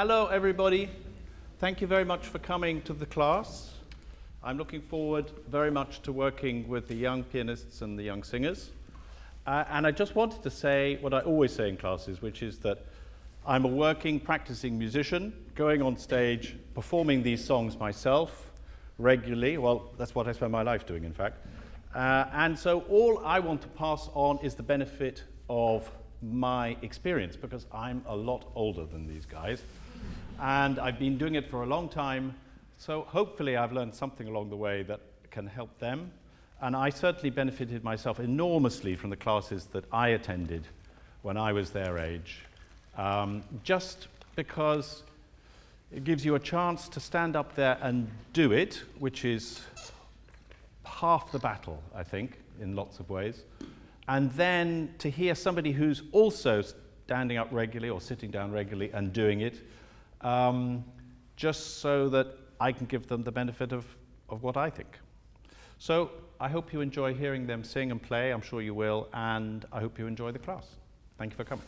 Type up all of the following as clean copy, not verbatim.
Hello, everybody. Thank you very much for coming to the class. I'm looking forward very much to working with the young pianists and the young singers. And I just wanted to say what I always say in classes, which is that I'm a working, practicing musician, going on stage, performing these songs myself regularly. Well, that's what I spend my life doing, in fact. And so all I want to pass on is the benefit of my experience, because I'm a lot older than these guys. And I've been doing it for a long time, so hopefully I've learned something along the way that can help them. And I certainly benefited myself enormously from the classes that I attended when I was their age, just because it gives you a chance to stand up there and do it, which is half the battle, I think, in lots of ways. And then to hear somebody who's also standing up regularly or sitting down regularly and doing it, just so that I can give them the benefit of what I think. So I hope you enjoy hearing them sing and play. I'm sure you will, and I hope you enjoy the class. Thank you for coming.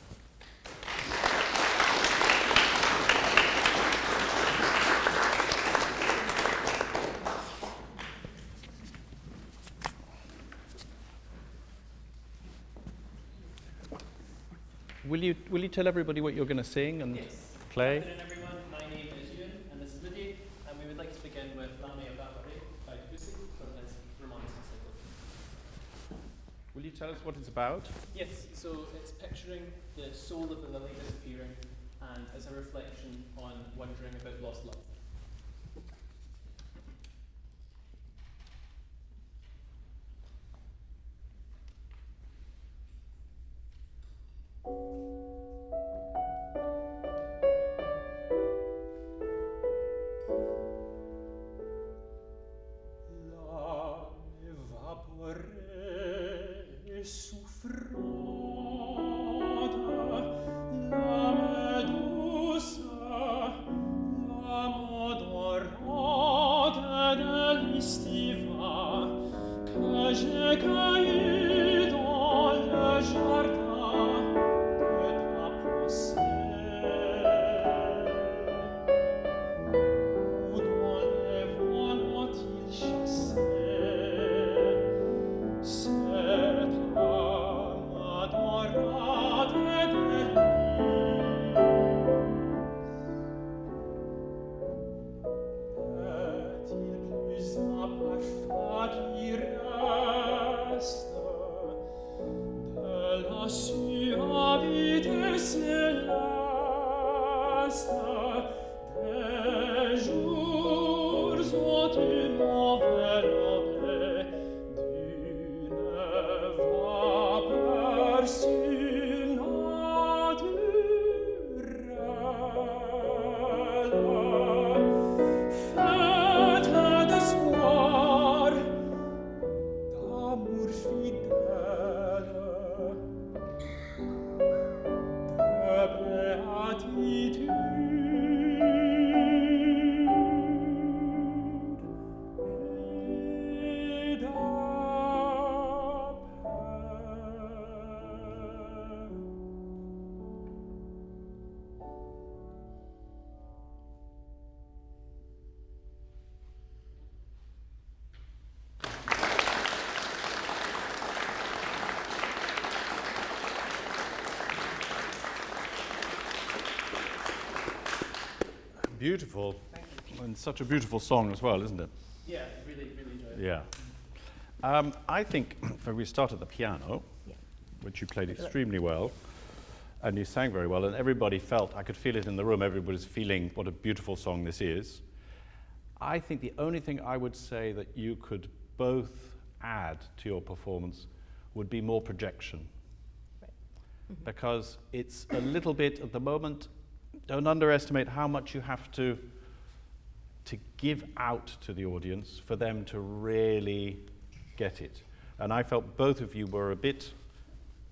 Will you tell everybody what you're going to sing and play? Good afternoon, everyone. My name is Julius, and this is Lydia, and we would like to begin with L'Armée à Bavarer by Debussy from his Romantic Cycle. Will you tell us what it's about? Yes, so it's picturing the soul of the lily disappearing, and as a reflection on wondering about lost love. Beautiful, and such a beautiful song as well, isn't it? Yeah, really enjoyed it. Yeah. I think if we start at the piano, which you played extremely well, and you sang very well, and everybody felt, I could feel it in the room, everybody's feeling what a beautiful song this is. I think the only thing I would say that you could both add to your performance would be more projection. Right. Because it's a little bit, at the moment, don't underestimate how much you have to give out to the audience for them to really get it. And I felt both of you were a bit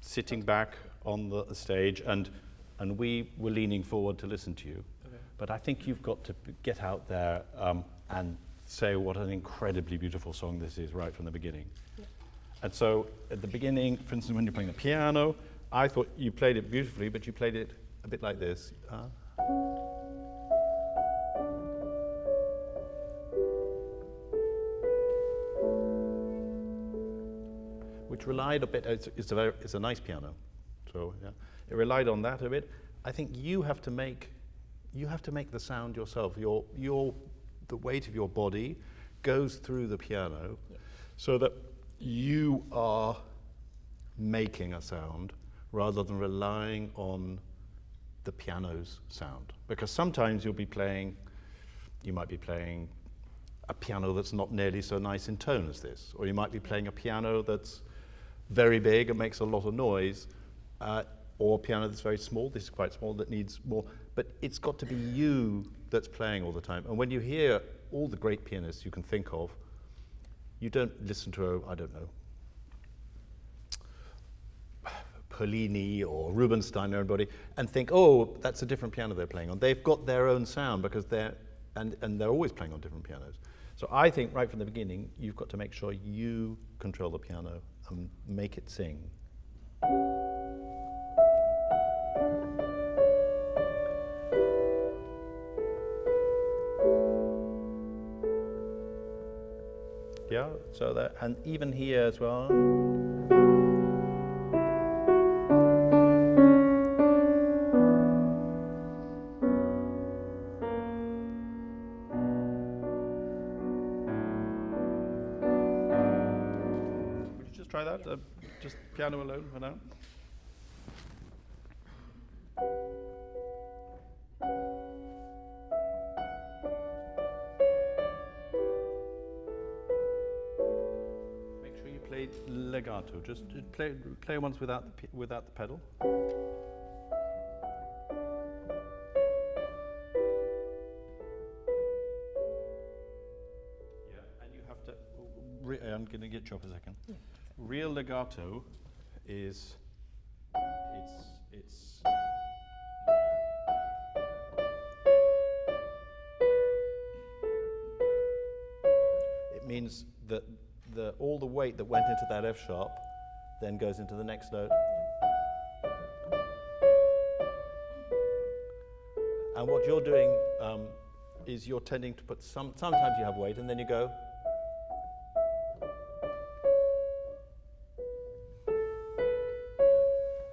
sitting back on the stage, and we were leaning forward to listen to you. Okay. But I think you've got to get out there and say what an incredibly beautiful song this is right from the beginning. Yeah. And so at the beginning, for instance, when you're playing the piano, I thought you played it beautifully, but you played it a bit like this. which relied a bit. It's a nice piano, so yeah, it relied on that a bit. I think you have to make the sound yourself. The weight of your body goes through the piano, so that you are making a sound rather than relying on the piano's sound. Because sometimes you might be playing a piano that's not nearly so nice in tone as this, or you might be playing a piano that's very big and makes a lot of noise, or a piano that's very small. This is quite small, that needs more. But it's got to be you that's playing all the time. And when you hear all the great pianists you can think of, you don't listen to, I don't know, Polini or Rubinstein or everybody, and think, oh, that's a different piano they're playing on. They've got their own sound because they're always playing on different pianos. So I think right from the beginning, you've got to make sure you control the piano and make it sing. Yeah, so that, and even here as well. Would you just try that? Just piano alone for now. Legato. Just play once without the pedal. Yeah, and you have to. I'm going to get you up a second. Yeah. Real legato is it's. It means that all the weight that went into that F sharp then goes into the next note. And what you're doing is you're tending to put sometimes you have weight and then you go.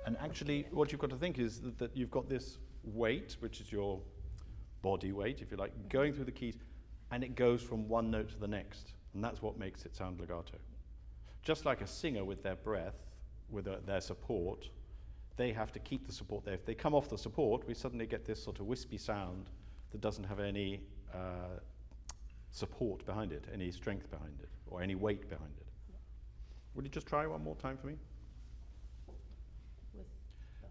And actually what you've got to think is that you've got this weight, which is your body weight, if you like, going through the keys, and it goes from one note to the next. And that's what makes it sound legato. Just like a singer with their breath, with their support, they have to keep the support there. If they come off the support, we suddenly get this sort of wispy sound that doesn't have any support behind it, any strength behind it, or any weight behind it. Would you just try one more time for me?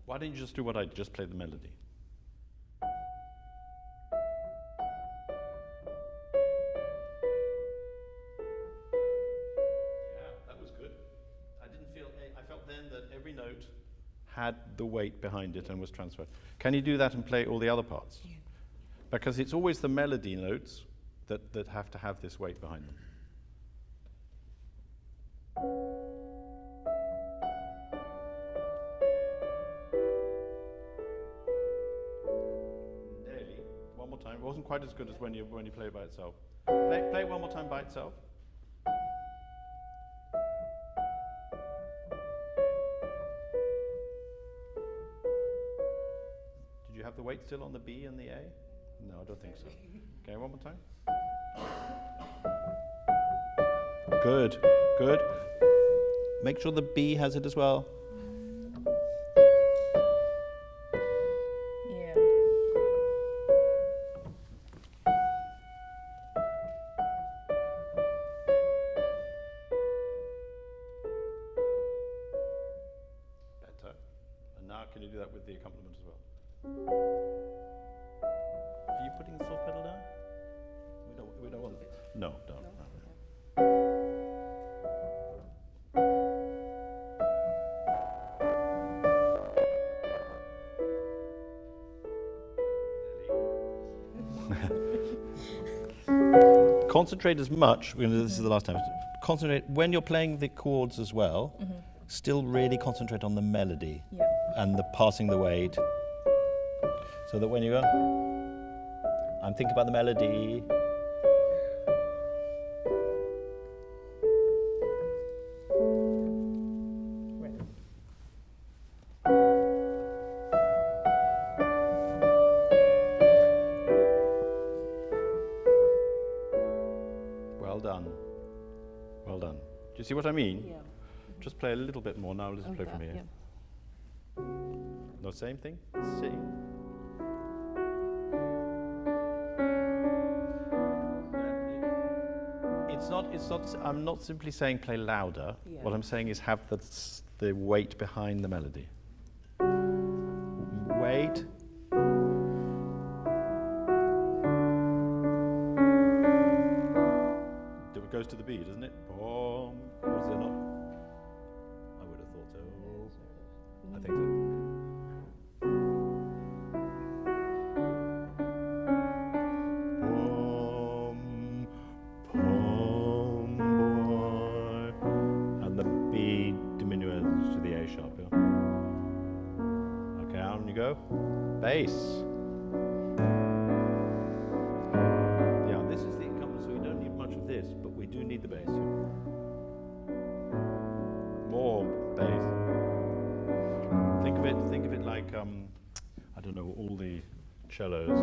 Why don't you just do what I did, just play the melody? Had the weight behind it and was transferred. Can you do that and play all the other parts? Yeah. Because it's always the melody notes that have to have this weight behind them. Nearly. One more time. It wasn't quite as good as when you play it by itself. Play one more time by itself. Have the weight still on the B and the A? No, I don't think so. Okay, one more time. Good, good. Make sure the B has it as well. Yeah. Better. And now can you do that with the accompaniment as well? Are you putting the soft pedal down? We don't want it. No, don't. No. Concentrate as much. This is the last time. Concentrate when you're playing the chords as well. Mm-hmm. Still really concentrate on the melody and the passing the weight. So that when you go, I'm thinking about the melody. you see what I mean? Yeah. Just play a little bit more now. Let's play from here. Yeah. No, same thing. C. It's not. I'm not simply saying play louder. Yeah. What I'm saying is have the weight behind the melody. Weight. It goes to the B, doesn't it? Boom. Or is it not? I would have thought so. I think so. Boom, boom, boy. And the B diminues to the A sharp, yeah? Okay, on you go. Bass. Yeah, this is the accompaniment, so we don't need much of this, but we do need the bass. More bass. Think of it like I don't know, all the cellos.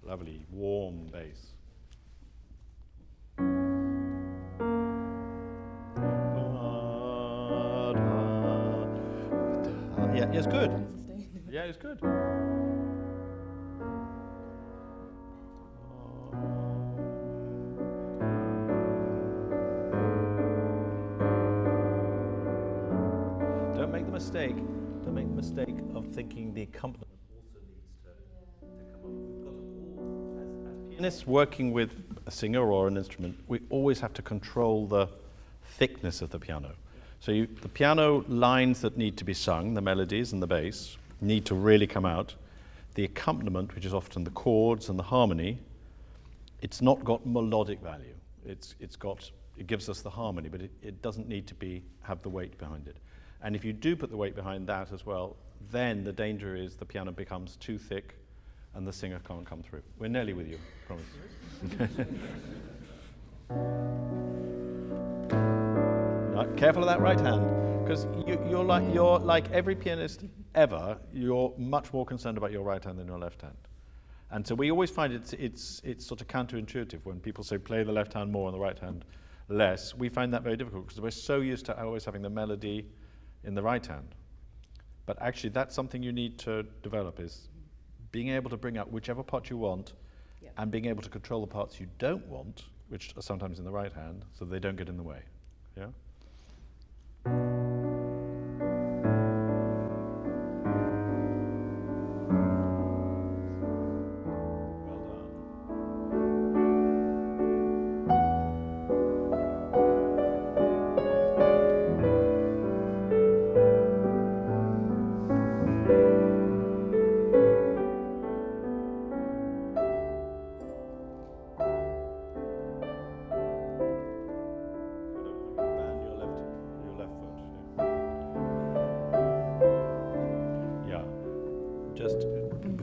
Lovely, warm bass. Yeah, it's good. Yeah, it's good. Don't make the mistake of thinking the accompaniment also needs to come up. We've got to all, as pianists working with a singer or an instrument, we always have to control the thickness of the piano. So the piano lines that need to be sung, the melodies and the bass, need to really come out. The accompaniment, which is often the chords and the harmony, it's not got melodic value. It gives us the harmony, but it doesn't need to have the weight behind it. And if you do put the weight behind that as well, then the danger is the piano becomes too thick and the singer can't come through. We're nearly with you, promise. Careful of that right hand, because you're like every pianist ever. You're much more concerned about your right hand than your left hand, and so we always find it's sort of counterintuitive when people say play the left hand more and the right hand less. We find that very difficult because we're so used to always having the melody in the right hand. But actually, that's something you need to develop: is being able to bring out whichever part you want, and being able to control the parts you don't want, which are sometimes in the right hand, so they don't get in the way. Yeah.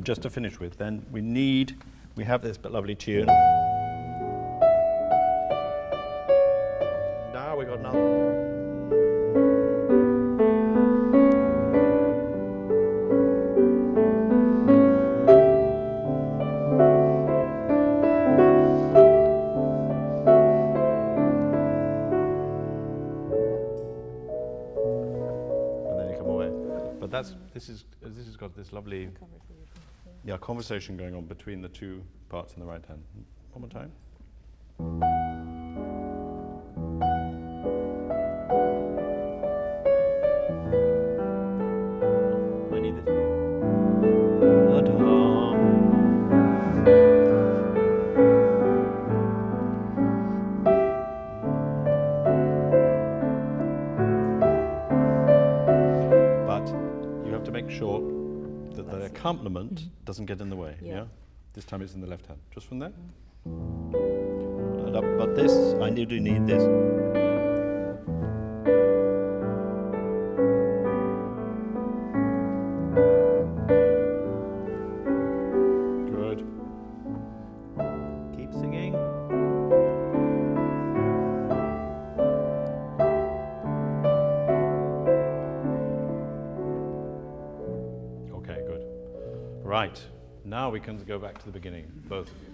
Just to finish with, then we have this lovely tune. Now we got another. And then you come away. But this has got this lovely conversation going on between the two parts in the right hand. One more time. I need this. But you have to make sure that the accompaniment doesn't get in the way. Yeah. This time it's in the left hand. Just from there. But this, I do need this. Good. Keep singing. Now we can go back to the beginning, both of you.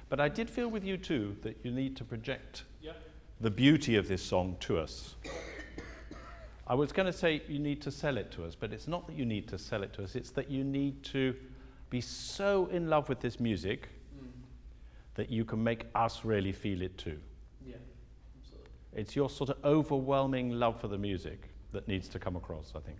But I did feel with you too that you need to project the beauty of this song to us. I was going to say you need to sell it to us, but it's not that you need to sell it to us, it's that you need to be so in love with this music that you can make us really feel it too. Yeah, absolutely. It's your sort of overwhelming love for the music that needs to come across, I think.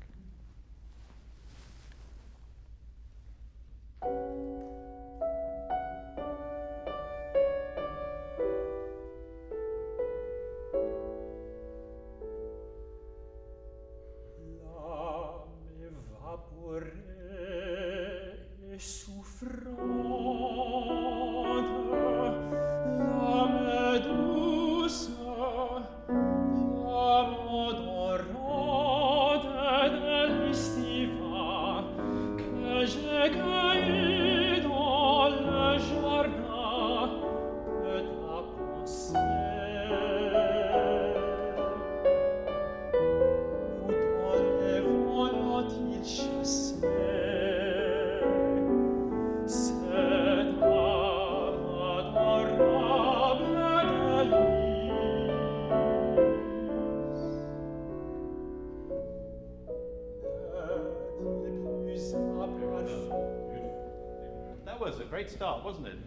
Was a great start, wasn't it?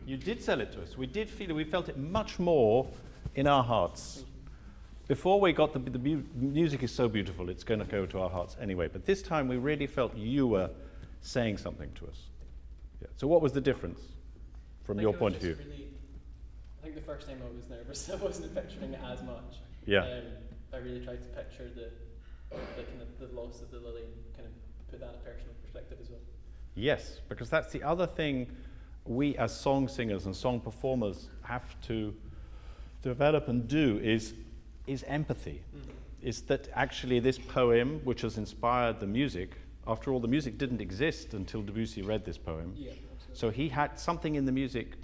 You did sell it to us. We did feel it. We felt it much more in our hearts. Before we got the music is so beautiful, it's going to go to our hearts anyway. But this time we really felt you were saying something to us. Yeah. So what was the difference from your point of view? I think the first time I was nervous, I wasn't picturing it as much. Yeah. I really tried to picture the kind of the loss of the lily and kind of put that in personal perspective as well. Yes, because that's the other thing we as song singers and song performers have to develop and do is empathy. Is that actually this poem, which has inspired the music, after all, the music didn't exist until Debussy read this poem. Yeah, so he had something in the music,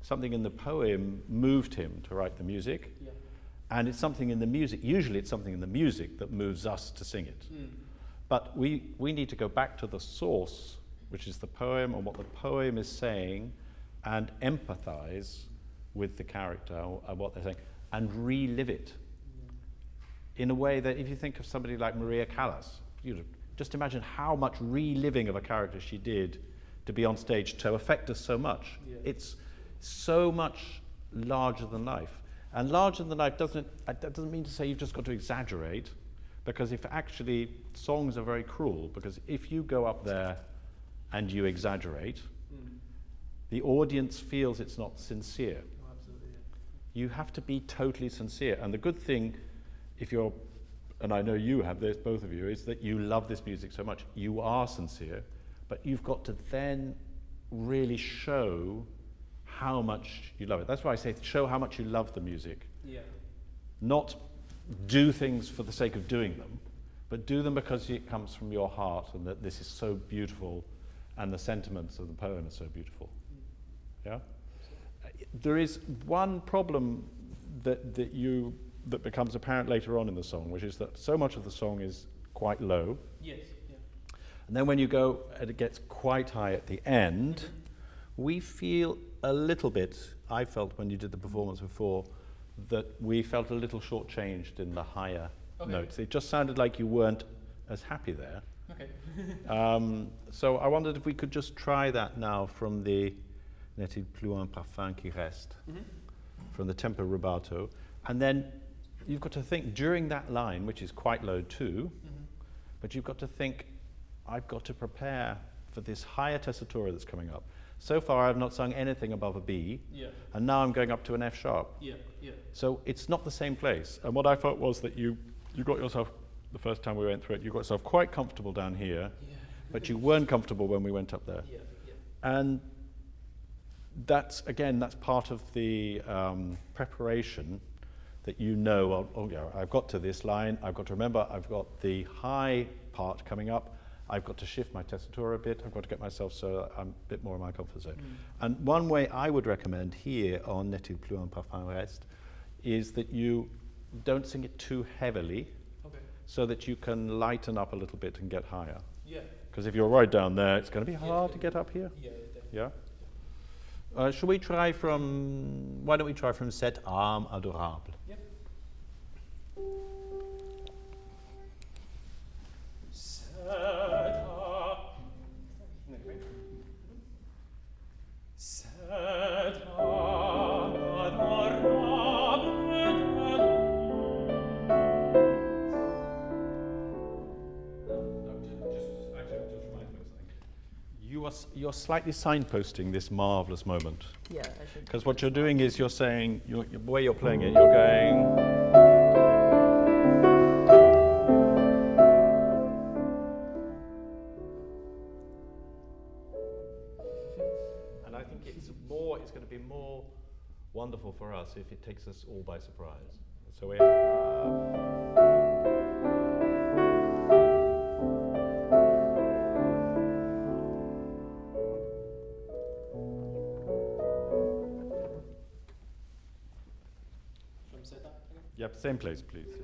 something in the poem moved him to write the music. Yeah. And it's something in the music, usually it's something in the music that moves us to sing it. But we need to go back to the source, which is the poem and what the poem is saying, and empathize with the character and what they're saying, and relive it in a way that if you think of somebody like Maria Callas, just imagine how much reliving of a character she did to be on stage to affect us so much. Yeah. It's so much larger than life. And larger than life doesn't mean to say you've just got to exaggerate, because if actually songs are very cruel, because if you go up there and you exaggerate, the audience feels it's not sincere. Oh, absolutely, yeah. You have to be totally sincere. And the good thing, if you're, and I know you have this, both of you, is that you love this music so much. You are sincere, but you've got to then really show how much you love it. That's why I say show how much you love the music. Yeah. Not do things for the sake of doing them, but do them because it comes from your heart and that this is so beautiful and the sentiments of the poem are so beautiful. Yeah? There is one problem that becomes apparent later on in the song, which is that so much of the song is quite low. Yes, yeah. And then when you go and it gets quite high at the end, we feel a little bit, I felt when you did the performance before, that we felt a little shortchanged in the higher notes. It just sounded like you weren't as happy there. Okay. So I wondered if we could just try that now from the N'est-il plus un parfum qui reste, from the tempo rubato. And then you've got to think during that line, which is quite low too, but you've got to think, I've got to prepare for this higher tessitura that's coming up. So far I've not sung anything above a B, and now I'm going up to an F sharp. So it's not the same place. And what I thought was that you got yourself, the first time we went through it, you got yourself quite comfortable down here, but you weren't comfortable when we went up there. And that's part of the preparation, that I've got to this line, I've got to remember I've got the high part coming up, I've got to shift my tessitura a bit, I've got to get myself so I'm a bit more in my comfort zone. And one way I would recommend here on N'est-il plus un parfum reste is that you don't sing it too heavily, so that you can lighten up a little bit and get higher. Because if you're right down there, it's going to be hard to get up here. Yeah, Yeah? Should we try from, why don't we try from Cette âme adorable? Yep. You're slightly signposting this marvelous moment. Yeah, I should. Because what you're doing is you're saying, the way you're playing it, you're going. And I think it's going to be more wonderful for us if it takes us all by surprise. So we Yep, same place, please.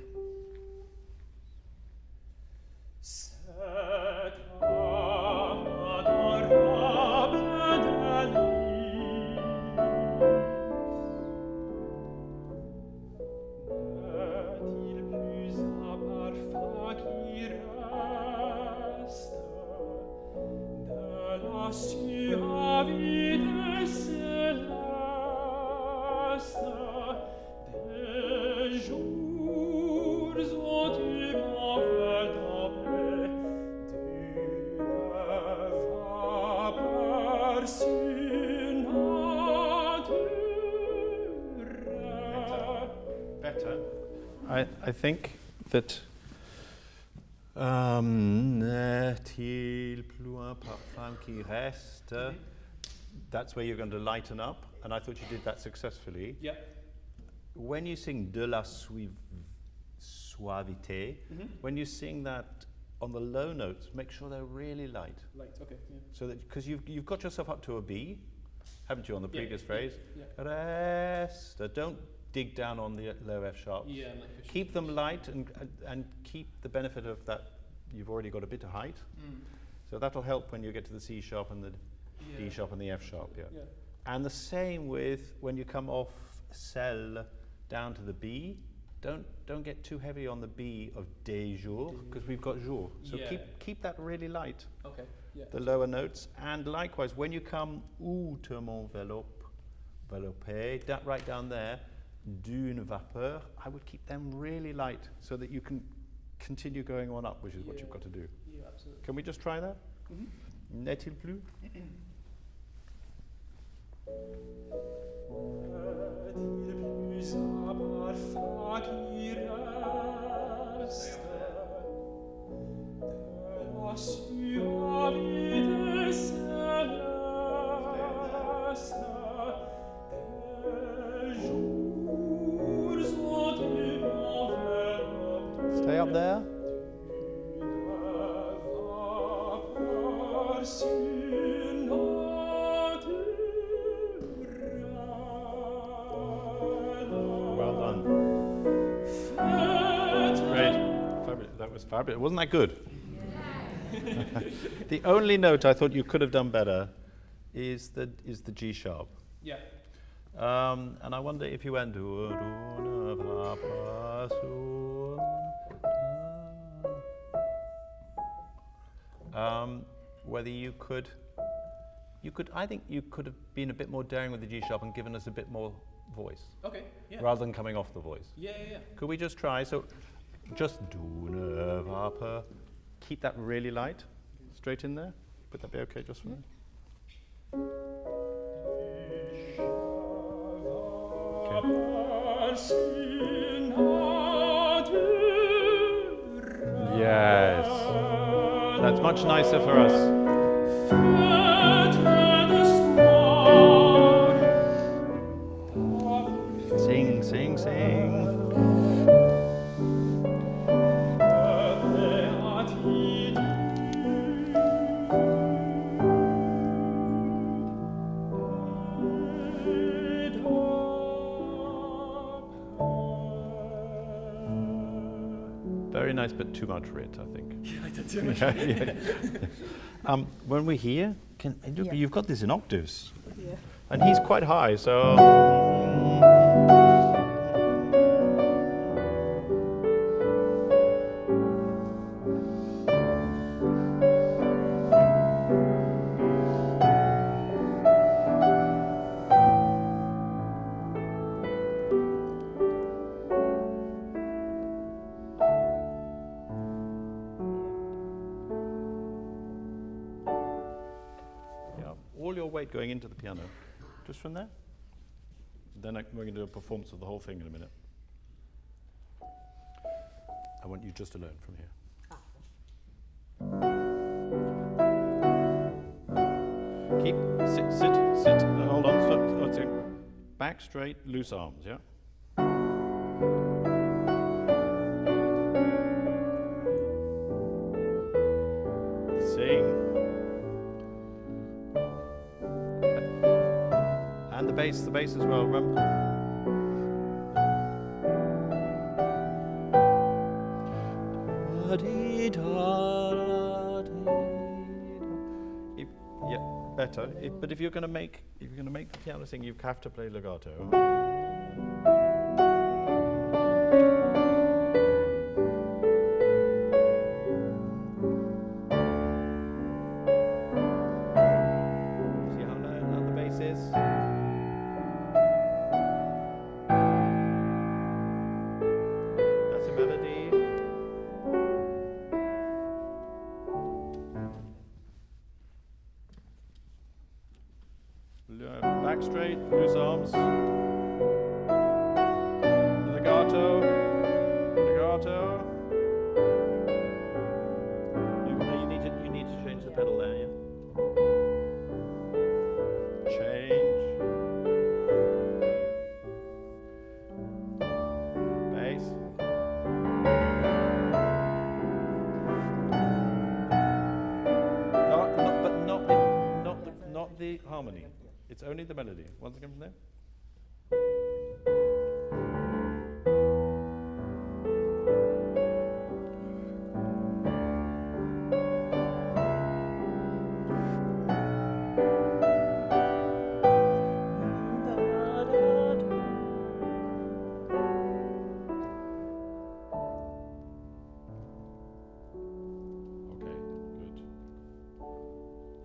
I think that n'est-il plus un parfum qui reste? That's where you're going to lighten up, and I thought you did that successfully. Yeah. When you sing de la suavité, when you sing that on the low notes, make sure they're really light. Light, okay. Yeah. So that because you've got yourself up to a B, haven't you, on the previous phrase? Yeah. Reste. Don't dig down on the low F sharps. Yeah, keep them light and keep the benefit of that. You've already got a bit of height, so that'll help when you get to the C sharp and the D sharp and the F sharp. Yeah. And the same with when you come off cell down to the B. Don't get too heavy on the B of des jours because we've got jour. So keep that really light. Okay. Yeah. The lower notes, and likewise when you come où te m'enveloppe, right down there. D'une vapeur, I would keep them really light so that you can continue going on up, which is what you've got to do. Yeah, absolutely. Can we just try that? N'est-il plus? Stay up there. Well done. Great. Fabulous. That was fabulous. Wasn't that good? The only note I thought you could have done better is the G sharp. Yeah. And I wonder if you went whether you could, I think you could have been a bit more daring with the G sharp and given us a bit more voice. Okay, yeah. Rather than coming off the voice. Yeah. Could we just try? So just d'une vapeur. Keep that really light, straight in there. Would that be okay just for me? Yes. That's much nicer for us. Sing, sing, sing. Very very nice, but too much rit, I think. Yeah, I did too much. When we're here, Yeah. you've got this in octaves, Yeah. and he's quite high, so. All your weight going into the piano, just from there. Then we're going to do a performance of the whole thing in a minute. I want you just to learn from here. Keep, sit, hold on, stop, back straight, loose arms, yeah? Sing. And the bass as well, remember? Better. But if you're going to make the piano sing, you have to play legato. See how loud the bass is? That's a melody. Back straight, loose arms. Legato. You need to change the pedal there, yeah? Change. Bass. Not the harmony. It's only the melody. Once again from there.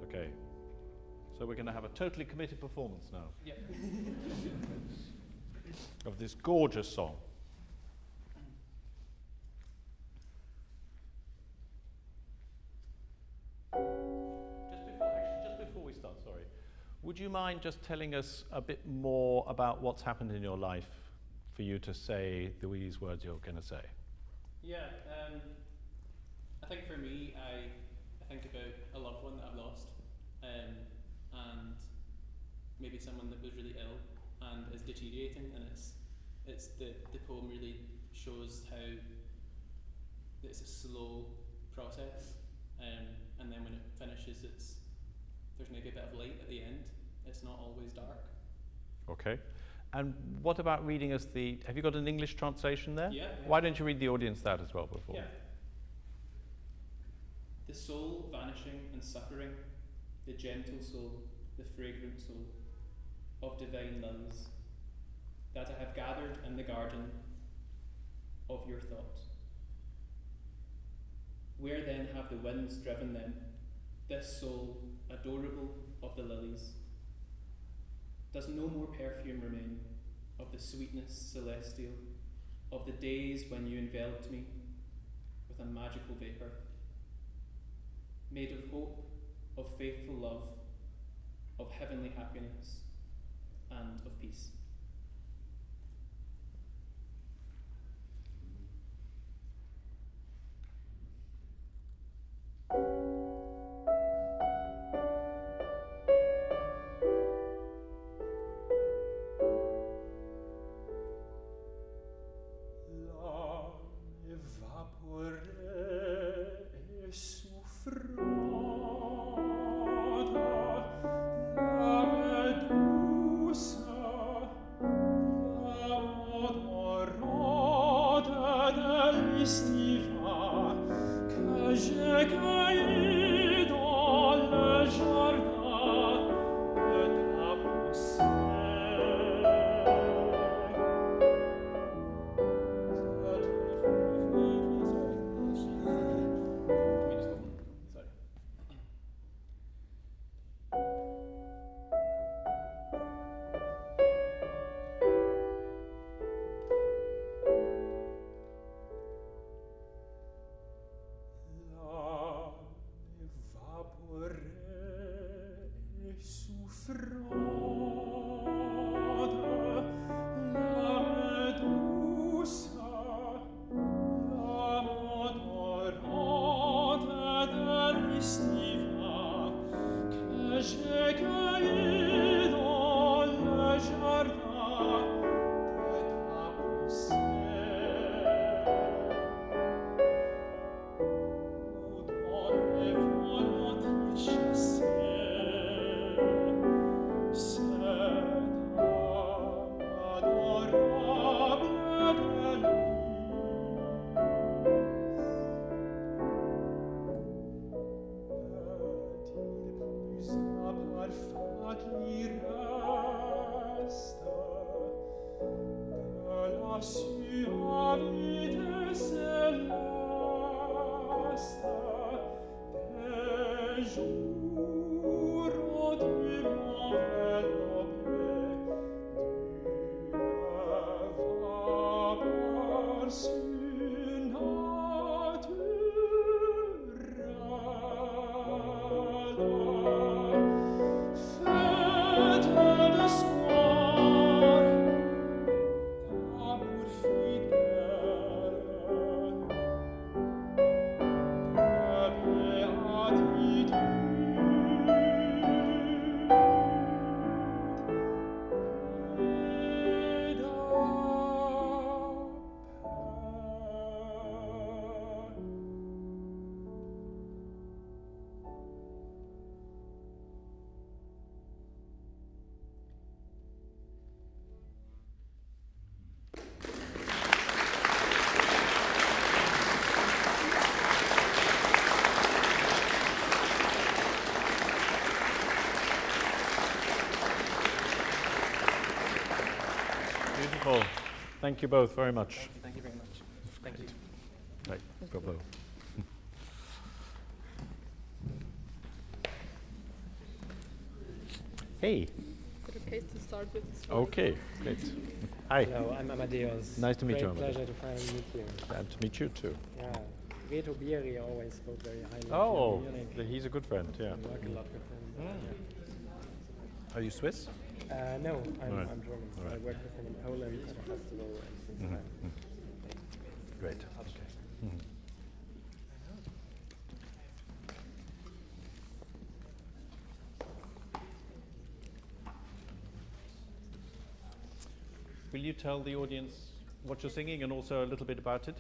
Okay. So we're going to have a totally committed performance now. Yeah. Of this gorgeous song. Just before we start, sorry, would you mind just telling us a bit more about what's happened in your life for you to say these words you're going to say? Yeah. I think for me, I think about a loved one that I've lost. And maybe someone that was really ill and is deteriorating, and it's the poem really shows how it's a slow process, and then when it finishes, there's maybe a bit of light at the end. It's not always dark. Okay. And what about reading us have you got an English translation there? Yeah. Why don't you read the audience that as well before? Yeah. The soul vanishing and suffering, the gentle soul, the fragrant soul of divine lilies that I have gathered in the garden of your thought. Where then have the winds driven them, this soul adorable of the lilies? Does no more perfume remain of the sweetness celestial of the days when you enveloped me with a magical vapour, made of hope, of faithful love, of heavenly happiness, and of peace? Beautiful. Thank you both very much. Thank you very much. Thank you. Right, bravo. Hey. Is it okay to start with this? Okay, great. Hi. Hello, I'm Amadeus. Nice to meet you, Great Amadeus. pleasure to finally meet you. Glad to meet you too. Yeah, Reto Bieri always spoke very highly Oh, of you in Munich. he's a good friend, yeah. I work a lot with him. Are you Swiss? No, I'm, Right. I'm German. So Right. I worked with him in Poland at a festival and since then. Great. Okay. Mhm. Will you tell the audience what you're singing and also a little bit about it?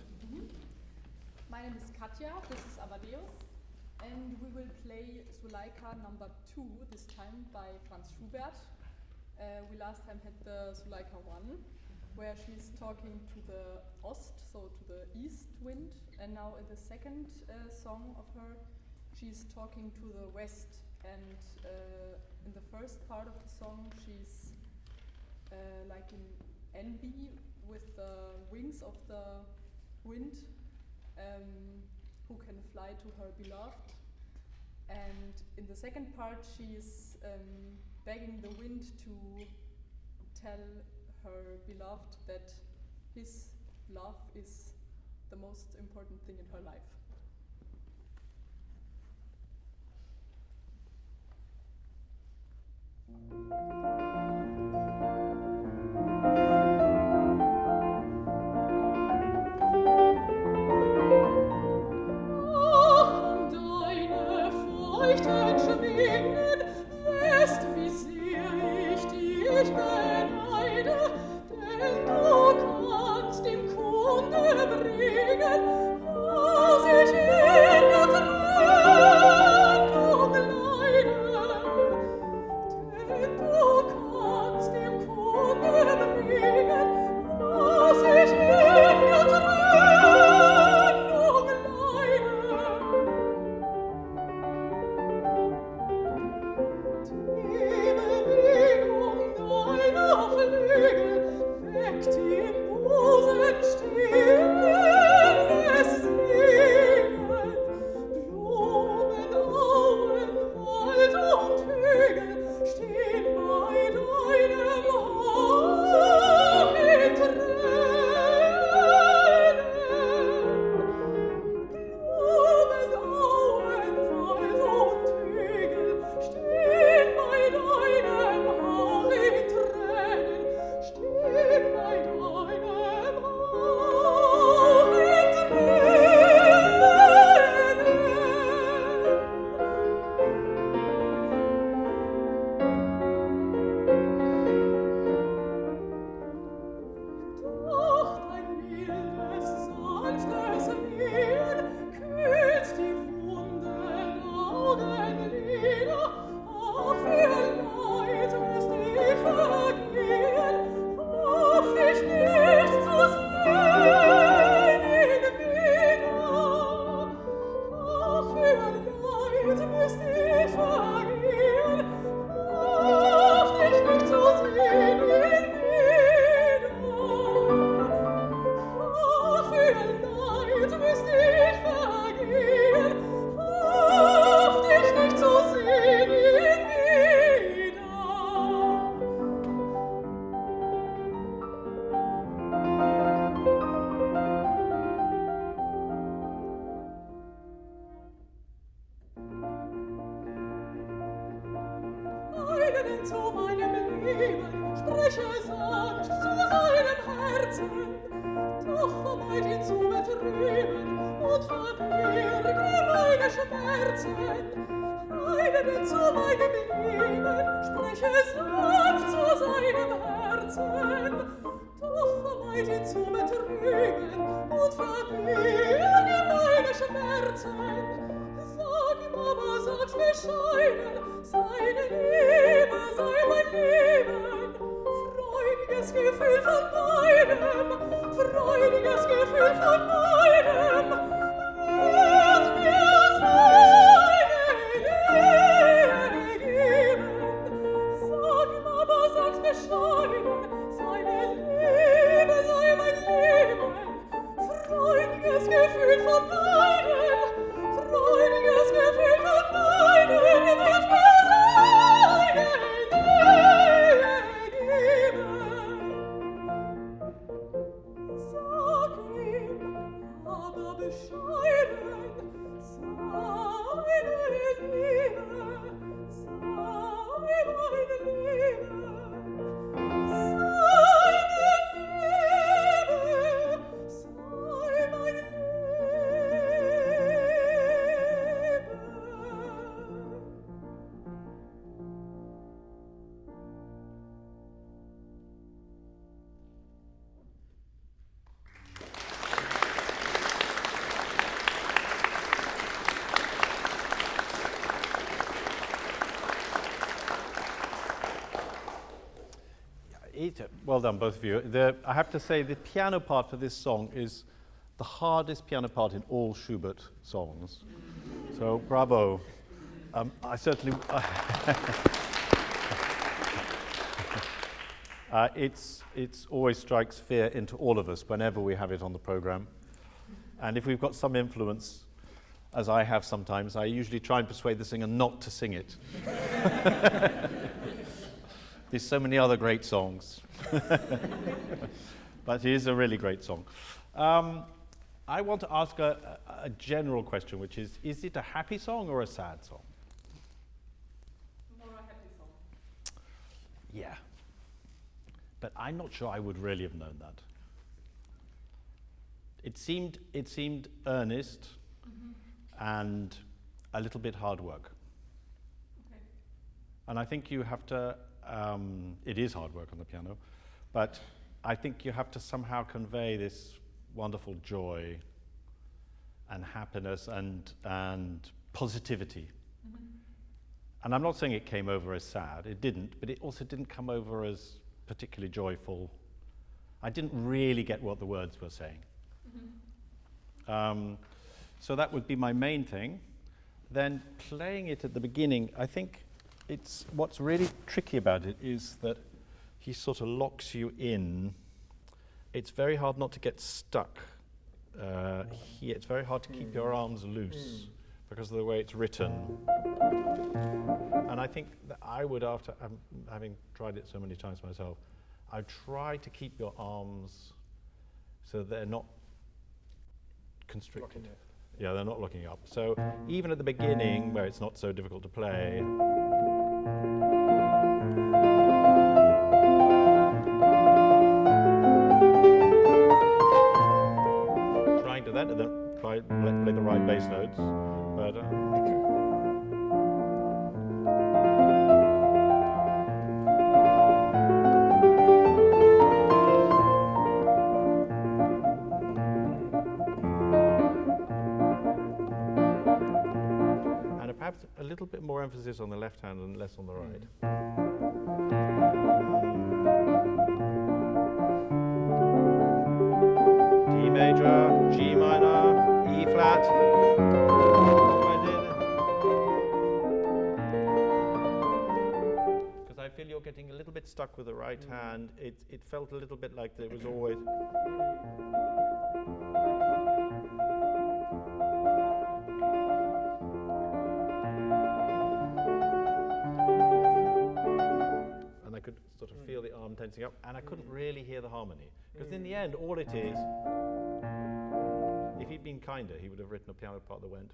My name is Katja, this is Amadeus, and we will play Suleika number 2, this time by Franz Schubert. We last time had the Suleika 1, where she's talking to the Ost, so to the east wind, and now in the second song of her, she's talking to the west, and in the first part of the song, she's like in envy with the wings of the wind, who can fly to her beloved. And in the second part, she's begging the wind to tell her beloved that his love is the most important thing in her life. Leben, spreche sanft zu seinem Herzen, doch vermeid ihn zu betrüben und verbirge meine Schmerzen. Eile zu meinem Leben, spreche sanft zu seinem Herzen, doch vermeid ihn zu betrüben und verbirge meine Schmerzen. Sag ihm aber, sag's bescheiden, seine Liebe sei mein Leben. Freudiges Gefühl von beidem, freudiges Gefühl von beidem, wird mir seine Liebe geben. Sag ihm aber, sag's bescheiden, seine Liebe sei mein Leben. Freudiges Gefühl von beidem, freudiges Gefühl von beidem, wird mir seine Well done, both of you. I have to say the piano part for this song is the hardest piano part in all Schubert songs. So bravo. I certainly... It's always strikes fear into all of us whenever we have it on the program. And if we've got some influence, as I have sometimes, I usually try and persuade the singer not to sing it. There's so many other great songs. But it is a really great song. I want to ask a general question, which is it a happy song or a sad song? More a happy song. Yeah. But I'm not sure I would really have known that. It seemed earnest and a little bit hard work. Okay. And I think you have to, it is hard work on the piano, but I think you have to somehow convey this wonderful joy and happiness and positivity. And I'm not saying it came over as sad, it didn't, but it also didn't come over as particularly joyful. I didn't really get what the words were saying. So that would be my main thing. Then playing it at the beginning, I think what's really tricky about it is that he sort of locks you in. It's very hard not to get stuck here. It's very hard to keep your arms loose because of the way it's written. And I think that I would, after having tried it so many times myself, I try to keep your arms so they're not constricted. Yeah, they're not looking up. So even at the beginning, where it's not so difficult to play, trying to that, and then play the right bass notes. But perhaps a little bit more emphasis on the left hand and less on the right. D major, G minor, E flat. Because I feel you're getting a little bit stuck with the right hand. It felt a little bit like there was always... feel the arm tensing up, and I couldn't really hear the harmony. Because in the end, all it is, if he'd been kinder, he would have written a piano part that went.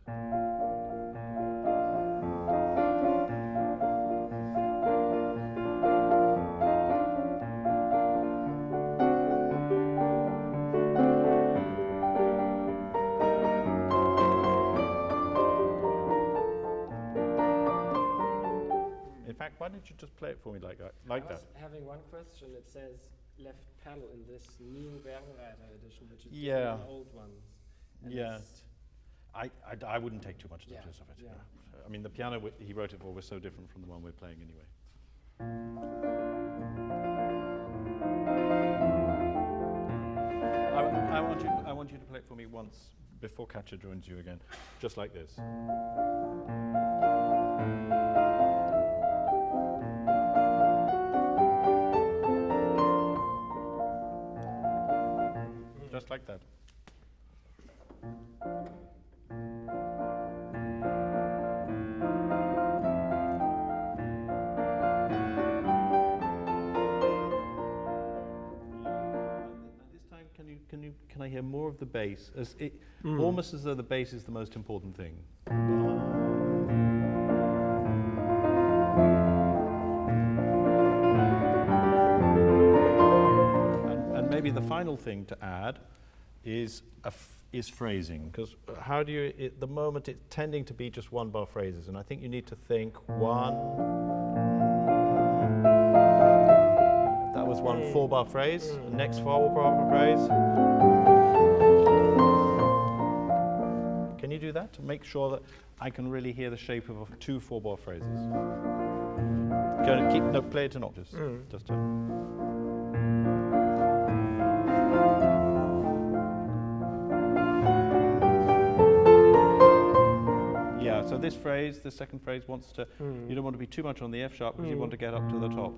just play it for me like that? I Like was that. having one question. It says left pedal in this new Werner edition, which is Yeah. different than old ones. And Yeah. it's- I wouldn't take too much Yeah, notice of it. yeah. I mean, the piano he wrote it for was so different from the one we're playing anyway. I want you to play it for me once before Katja joins you again, just like this. Just like that. Can I hear more of the bass? Almost as though the bass is the most important thing. And maybe the final thing to add is phrasing, because how do you? At the moment, it's tending to be just one bar phrases, and I think you need to think one. That was one 4-bar phrase. The next 4-bar phrase. Can you do that to make sure that I can really hear the shape of 2 4-bar phrases? Play it in octaves. Just to. Yeah. So this phrase, the second phrase, wants to. You don't want to be too much on the F sharp because you want to get up to the top.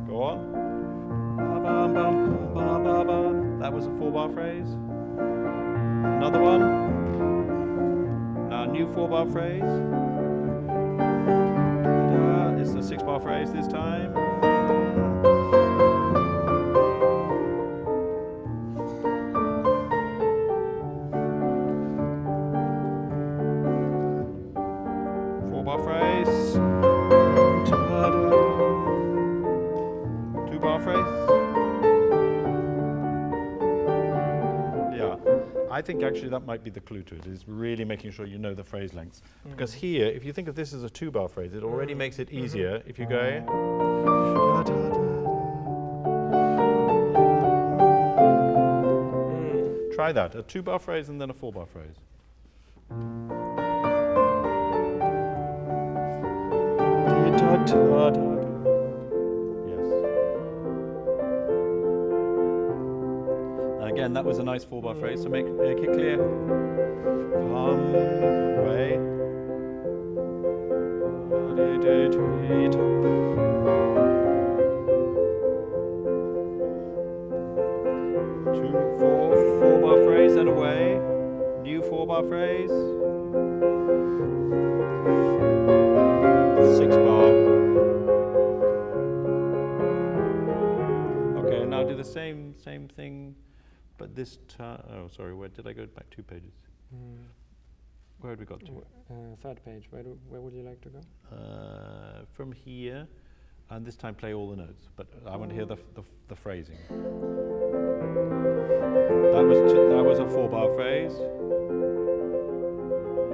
Go on. That was a 4-bar phrase. Another one. Now, new 4-bar phrase. It's a 6-bar phrase this time. Phrase. 2-bar phrase. Yeah, I think actually that might be the clue to it, is really making sure you know the phrase lengths. Because here, if you think of this as a 2-bar phrase, it already makes it easier if you go. Try that, a 2-bar phrase and then a 4-bar phrase. Yes. And again, that was a nice 4-bar phrase, so make it clear. Way. 4-bar phrase and away. New 4-bar phrase. 6-bar. Okay, now do the same thing, but this time. Oh, sorry. Where did I go back 2 pages? Where had we got to? 3rd page. Where would you like to go? From here, and this time play all the notes. But I want to hear the phrasing. That was a 4-bar phrase.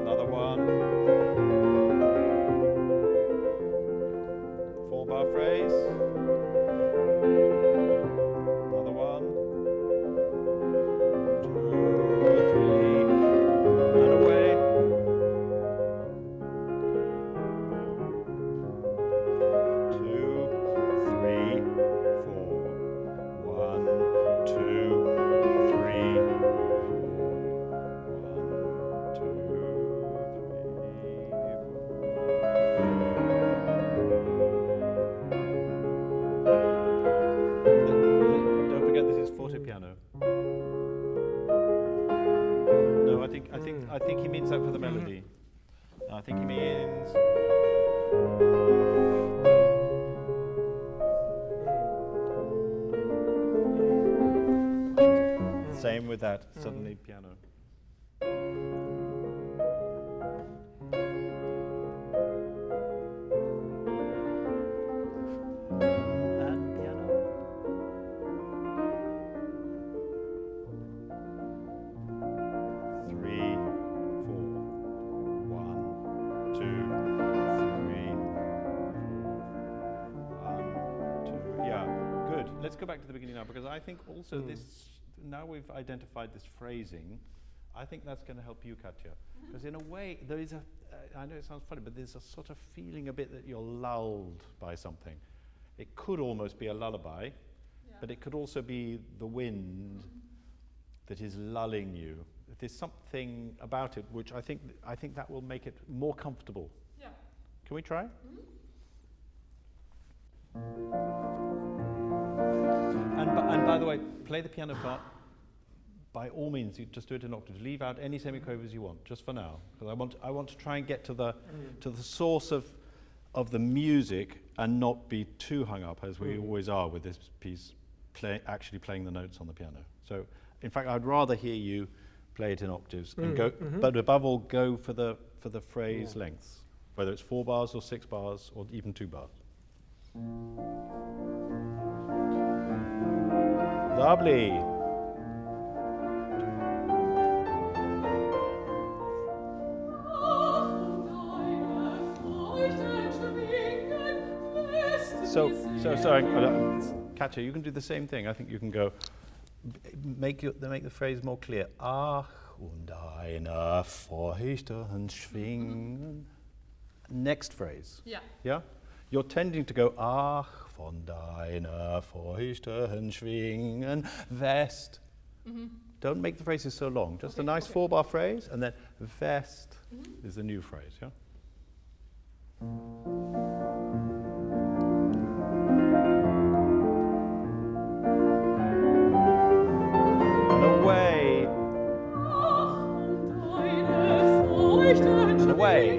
Another one. 4-bar phrase. Another one. 2, 3, and away. 2, 3, 4. 1, 2, 3, 4. Don't forget this is forte piano. No, I think he means that for the melody. No, I think he means. Same with that, suddenly piano. And piano. Three, 4. let's go back to the beginning now, because I think also this, now we've identified this phrasing, I think that's going to help you, Katja. Because in a way, there is a, I know it sounds funny, but there's a sort of feeling a bit that you're lulled by something. It could almost be a lullaby, but it could also be the wind that is lulling you. There's something about it which I think that will make it more comfortable. Yeah. Can we try? And by the way, play the piano part. By all means, you just do it in octaves. Leave out any semiquavers you want, just for now, because I want to try and get to the source of the music and not be too hung up, as we always are with this piece, actually playing the notes on the piano. So, in fact, I'd rather hear you play it in octaves and go, but above all, go for the phrase lengths, whether it's 4 bars or 6 bars or even 2 bars. Lovely. So sorry, Katja, you can do the same thing. I think you can go, make the phrase more clear. Ach, und einer feuchten Schwingen. Next phrase. Yeah. Yeah? You're tending to go, ach, von deiner feuchten Schwingen West. Don't make the phrases so long. Just a nice 4-bar phrase, and then West is the new phrase, yeah? And away. And away.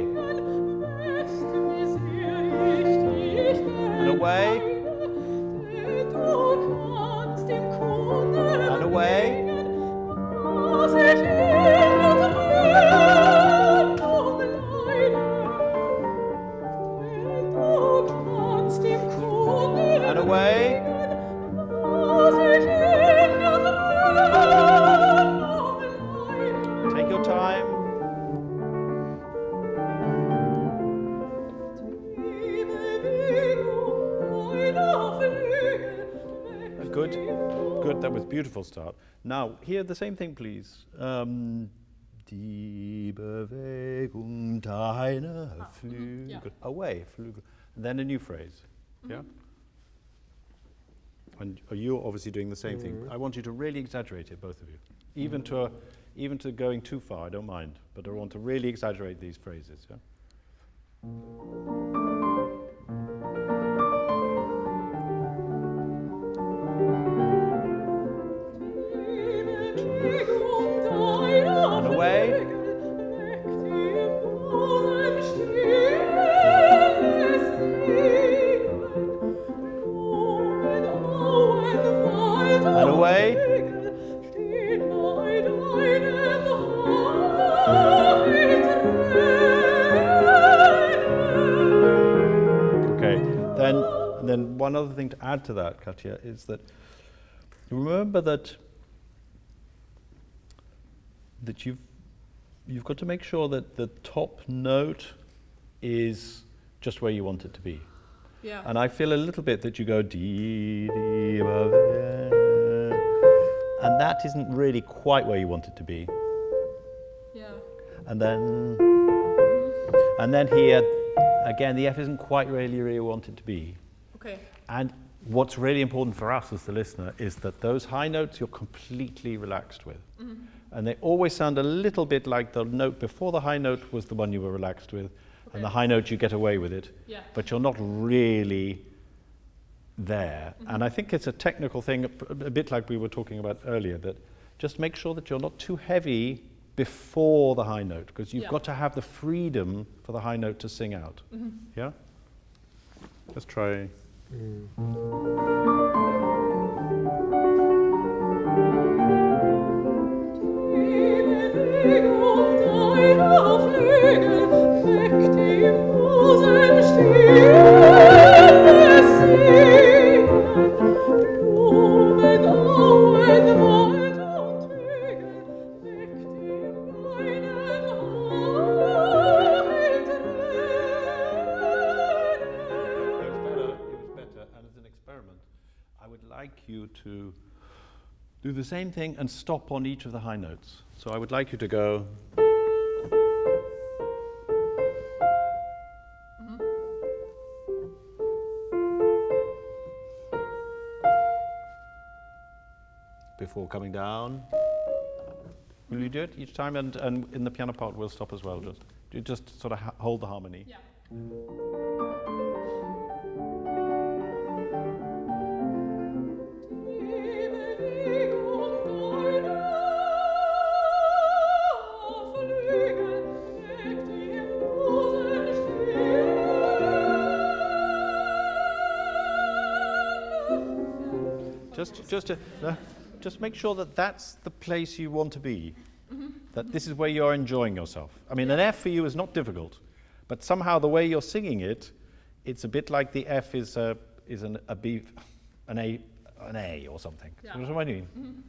And away. And away. And away. Take your time. Good, good. That was a beautiful start. Now, here the same thing, please. Die Bewegung deiner Flügel. Away, Flügel. And then a new phrase. Yeah? And you're obviously doing the same thing. I want you to really exaggerate it, both of you. Even to going too far, I don't mind. But I want to really exaggerate these phrases. Yeah? And away. And away. Okay, then one other thing to add to that, Katja, is that remember that you've got to make sure that the top note is just where you want it to be. Yeah. And I feel a little bit that you go dee dee ba, and that isn't really quite where you want it to be. Yeah. And then here again the F isn't quite really where you want it to be. Okay. And what's really important for us as the listener is that those high notes you're completely relaxed with. And they always sound a little bit like the note before the high note was the one you were relaxed with, and the high note you get away with it, but you're not really there. And I think it's a technical thing, a bit like we were talking about earlier, that just make sure that you're not too heavy before the high note, because you've got to have the freedom for the high note to sing out. Yeah? Let's try. you to do the same thing and stop on each of the high notes. So I would like you to go. Before coming down. Will you do it each time? And in the piano part, we'll stop as well. Just sort of hold the harmony. Yeah. Just make sure that that's the place you want to be. That this is where you're enjoying yourself. I mean, an F for you is not difficult, but somehow the way you're singing it, it's a bit like the F is a B, an A or something. Yeah. You know what I mean?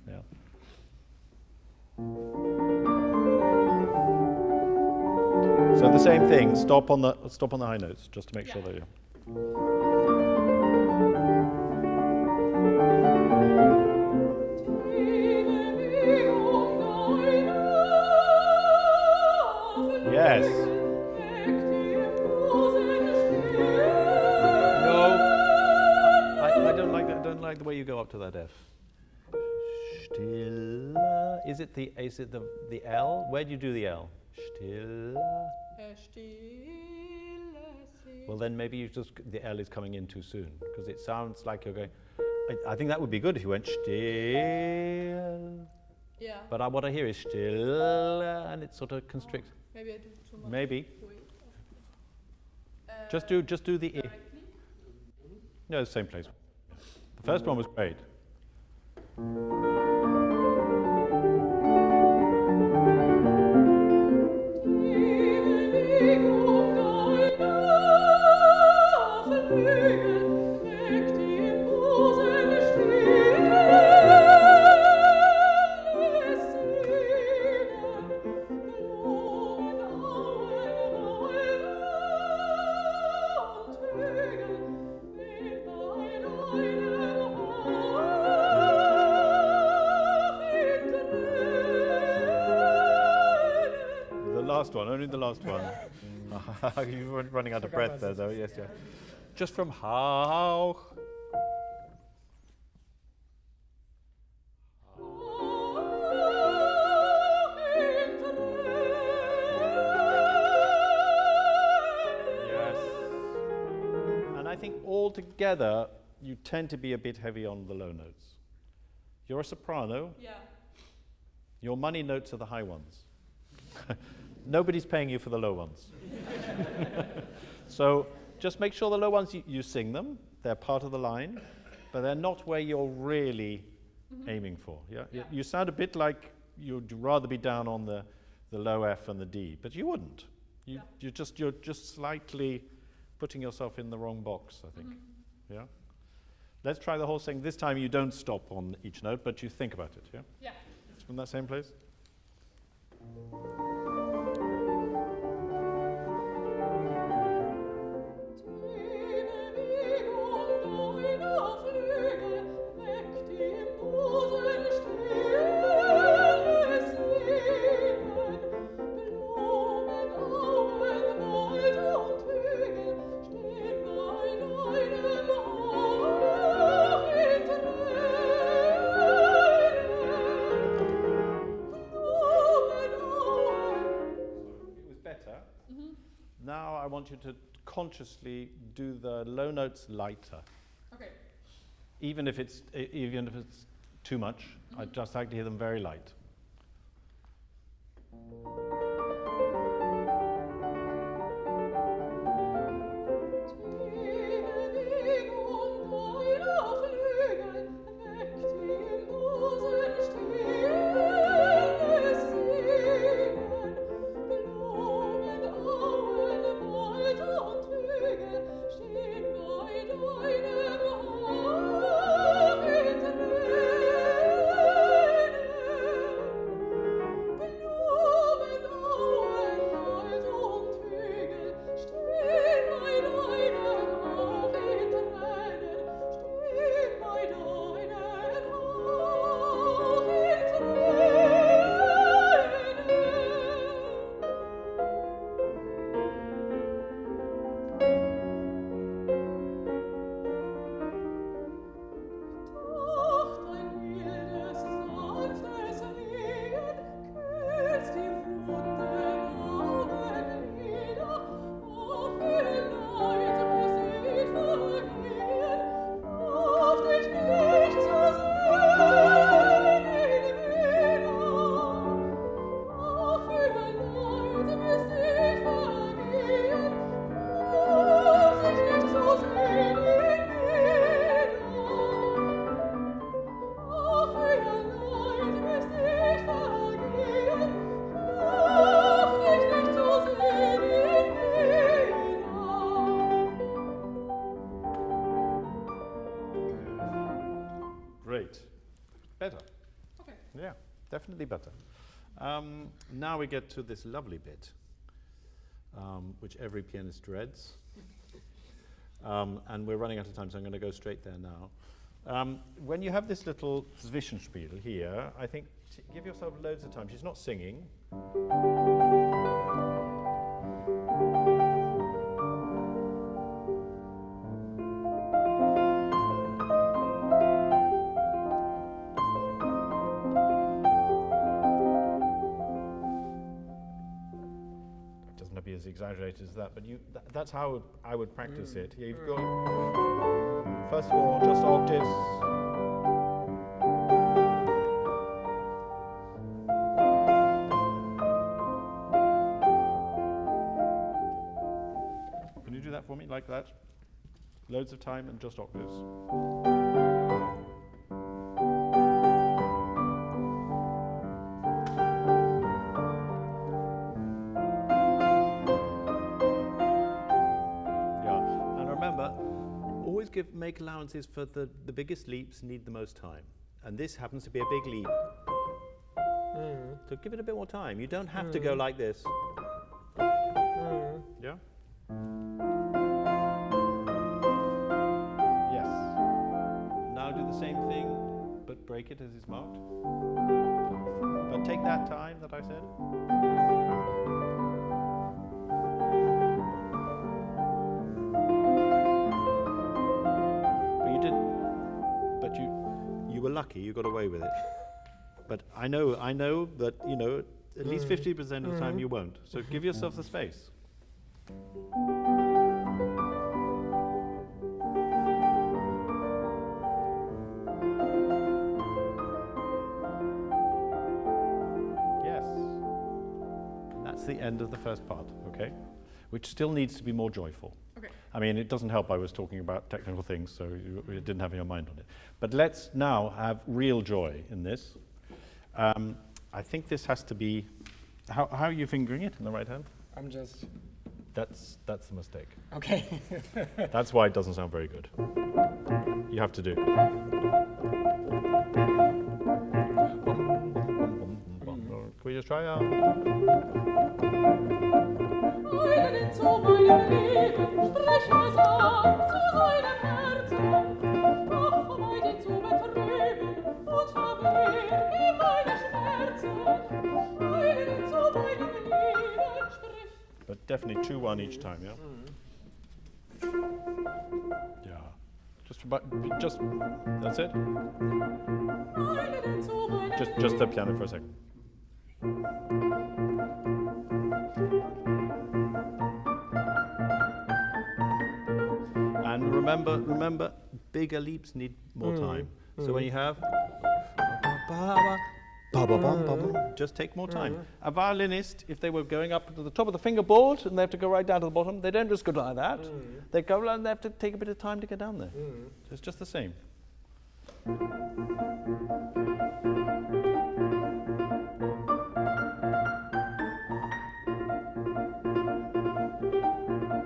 Yeah. So the same thing. Stop on the high notes, just to make sure that you. Yes. No. I don't like that. I don't like the way you go up to that F. Still. Is it the L? Where do you do the L? Still. Well, then maybe the L is coming in too soon because it sounds like you're going. I think that would be good if you went still. Yeah. But what I hear is still, and it sort of constricts. Maybe I do too much. Maybe. Wait. Just do the E. Directly? No, same place. The first one was great. Only the last one. You were running out of breath there, though. Yes, yeah. Just from how. Yes. And I think altogether, you tend to be a bit heavy on the low notes. You're a soprano. Yeah. Your money notes are the high ones. Nobody's paying you for the low ones. So just make sure the low ones, you sing them. They're part of the line, but they're not where you're really aiming for. Yeah? Yeah. You sound a bit like you'd rather be down on the low F and the D, but you wouldn't. You're just slightly putting yourself in the wrong box, I think. Yeah? Let's try the whole thing. This time you don't stop on each note, but you think about it. Yeah? Yeah. It's from that same place? Now I want you to consciously do the low notes lighter. Okay. Even if it's too much, I'd just like to hear them very light. Better. Okay. Yeah, definitely better. Now we get to this lovely bit, which every pianist dreads. And we're running out of time, so I'm going to go straight there now. When you have this little Zwischenspiel here, I think give yourself loads of time. She's not singing. Be as exaggerated as that, but that's how I would practice it. Here you've got, first of all, just octaves. Can you do that for me, like that? Loads of time and just octaves. Make allowances for the biggest leaps need the most time. And this happens to be a big leap. So give it a bit more time. You don't have to go like this. Yeah? Yes. Now do the same thing, but break it as is marked. But take that time that I said. You were lucky, you got away with it. But I know that, at least 50% of the time you won't. So give yourself the space. Yes. That's the end of the first part, okay? Which still needs to be more joyful. Okay. I mean, it doesn't help I was talking about technical things, so you didn't have your mind on it. But let's now have real joy in this. I think this has to be, how are you fingering it in the right hand? I'm just... That's the mistake. Okay. That's why it doesn't sound very good. You have to do. Can we just try out? But definitely 2-1 each time, yeah? Yeah. Just, that's it? Just the piano for a second. And remember, bigger leaps need more time. So when you have, just take more time. A violinist, if they were going up to the top of the fingerboard and they have to go right down to the bottom, they don't just go like that. They go and they have to take a bit of time to get down there. So it's just the same.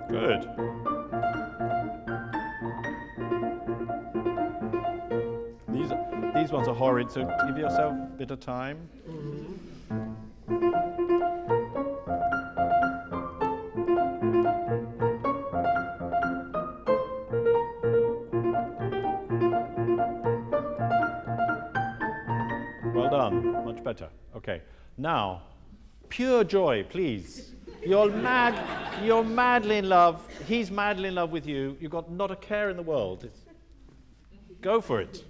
Good. These ones are horrid, so give yourself a bit of time. Well done, much better. Okay, now, pure joy, please. You're madly in love. He's madly in love with you. You've got not a care in the world. Go for it.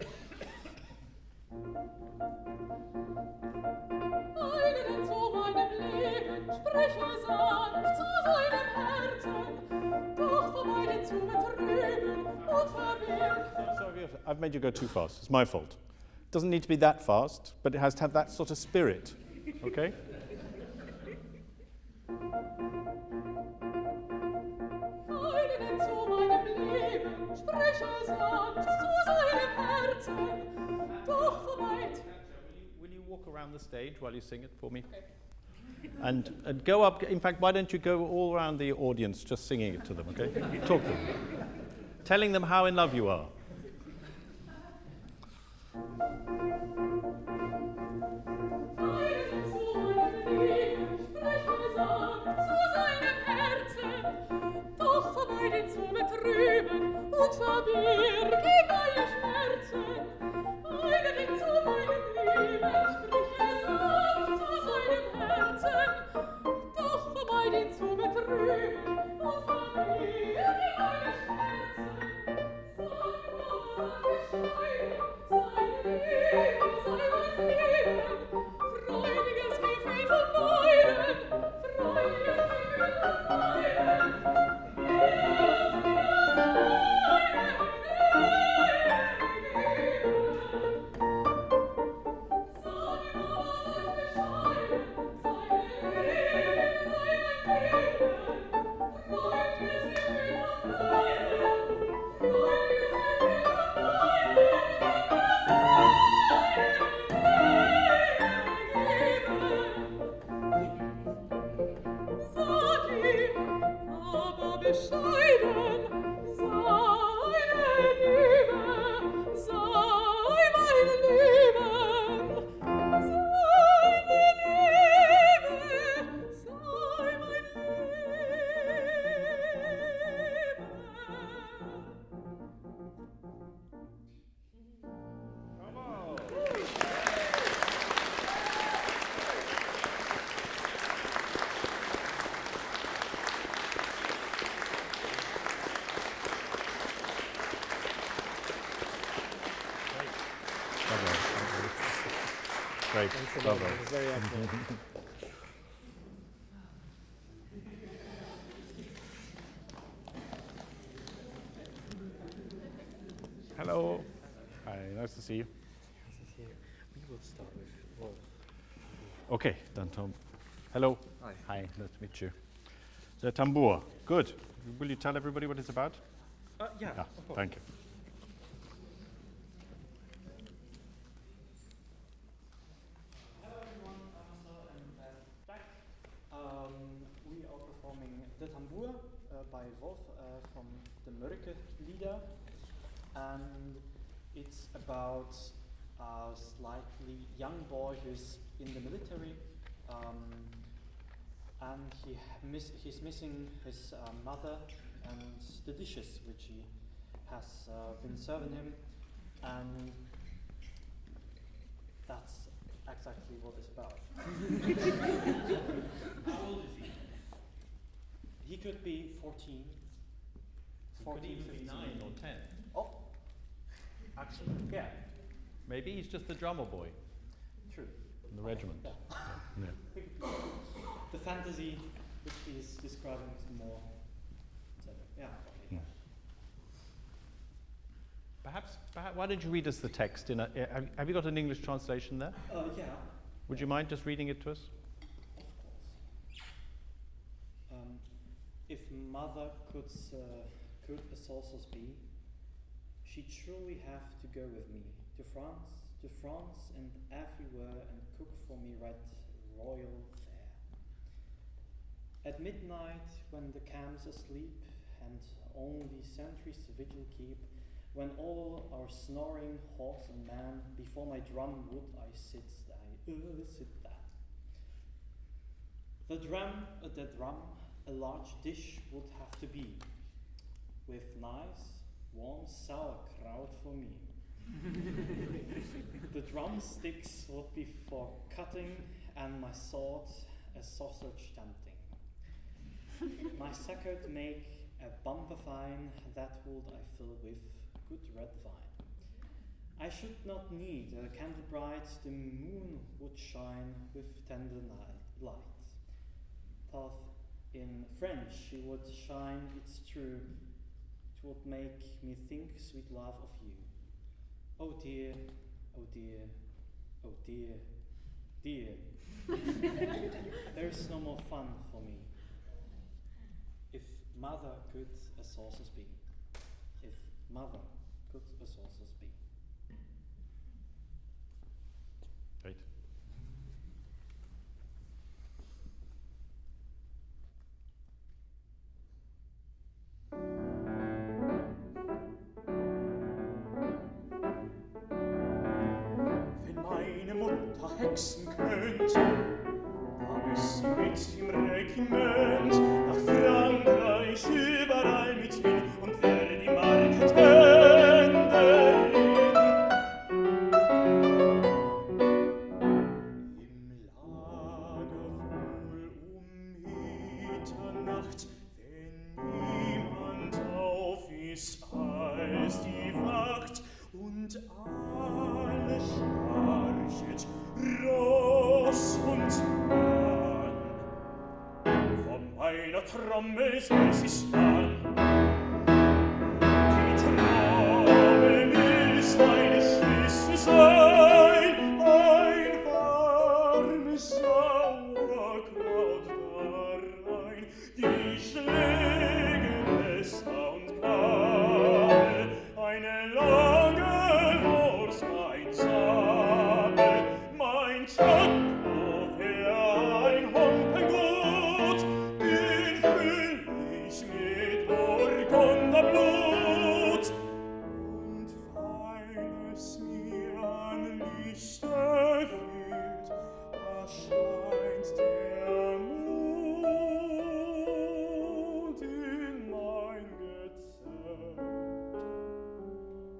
Sorry, I've made you go too fast. It's my fault. It doesn't need to be that fast, but it has to have that sort of spirit. Okay? Will you walk around the stage while you sing it for me? Okay. And go up. In fact, why don't you go all around the audience just singing it to them, okay? Talk to them. Telling them how in love you are. Great. Thanks a lot. It was very helpful. Hello. Hi, nice to see you. We will start with Wolf. Okay, then Tom. Hello. Hi. Hi, nice to meet you. The tambour. Good. Will you tell everybody what it's about? Yeah, Yeah, of course. thank you. Hello everyone, I'm Marcel and Jack. We are performing the tambour by Wolf from the Leeds Lieder, and it's about a slightly young boy who's in the military, and he's missing his mother and the dishes which he has been serving him, and that's exactly what it's about. How old is he? He could be 14. 14, 15. 9 or 10. Oh, Actually, yeah, maybe he's just the drummer boy true. in the regiment. Yeah. Yeah. The fantasy which he's describing is more. So, yeah. Perhaps, why don't you read us the text? Have you got an English translation there? Yeah. Would you mind just reading it to us? Of course. If mother could a saucers be, she'd surely have to go with me to France and everywhere and cook for me right royal fare. At midnight, when the camp's asleep and only sentries vigil keep, when all are snoring horse and man, before my drum would I sit that. The drum, a large dish would have to be, with nice, warm sauerkraut for me. The drumsticks would be for cutting, and my sword a sausage tempting. My sack'd make a bumper fine, that would I fill with good red wine. I should not need a candle bright, the moon would shine with tender light. Though in French she would shine, it's true, it would make me think sweet love of you. Oh dear, oh dear, oh dear, dear. There's no more fun for me. If mother could a saucers be, if mother could a saucers be. Great. Wenn meine Mutter hexen könnt, dann ist sie mit im Regiment nach Frankreich überall mit hin und werde die Marke alles die Wacht, und alle schnarchet, Ross und Mann. Von meiner Trommel soll sie an. Die Trommel ist meine Schwester sein, ein warmes Sauerkraut darein, die Schläge und Kabel, eine lange Wurst, ein Zabel, mein Chapo wär ein Humpengut, den füll ich mit Burgunderblut. Und weil es mir an Lichter fehlt, erscheint der Mond in mein Gezelt.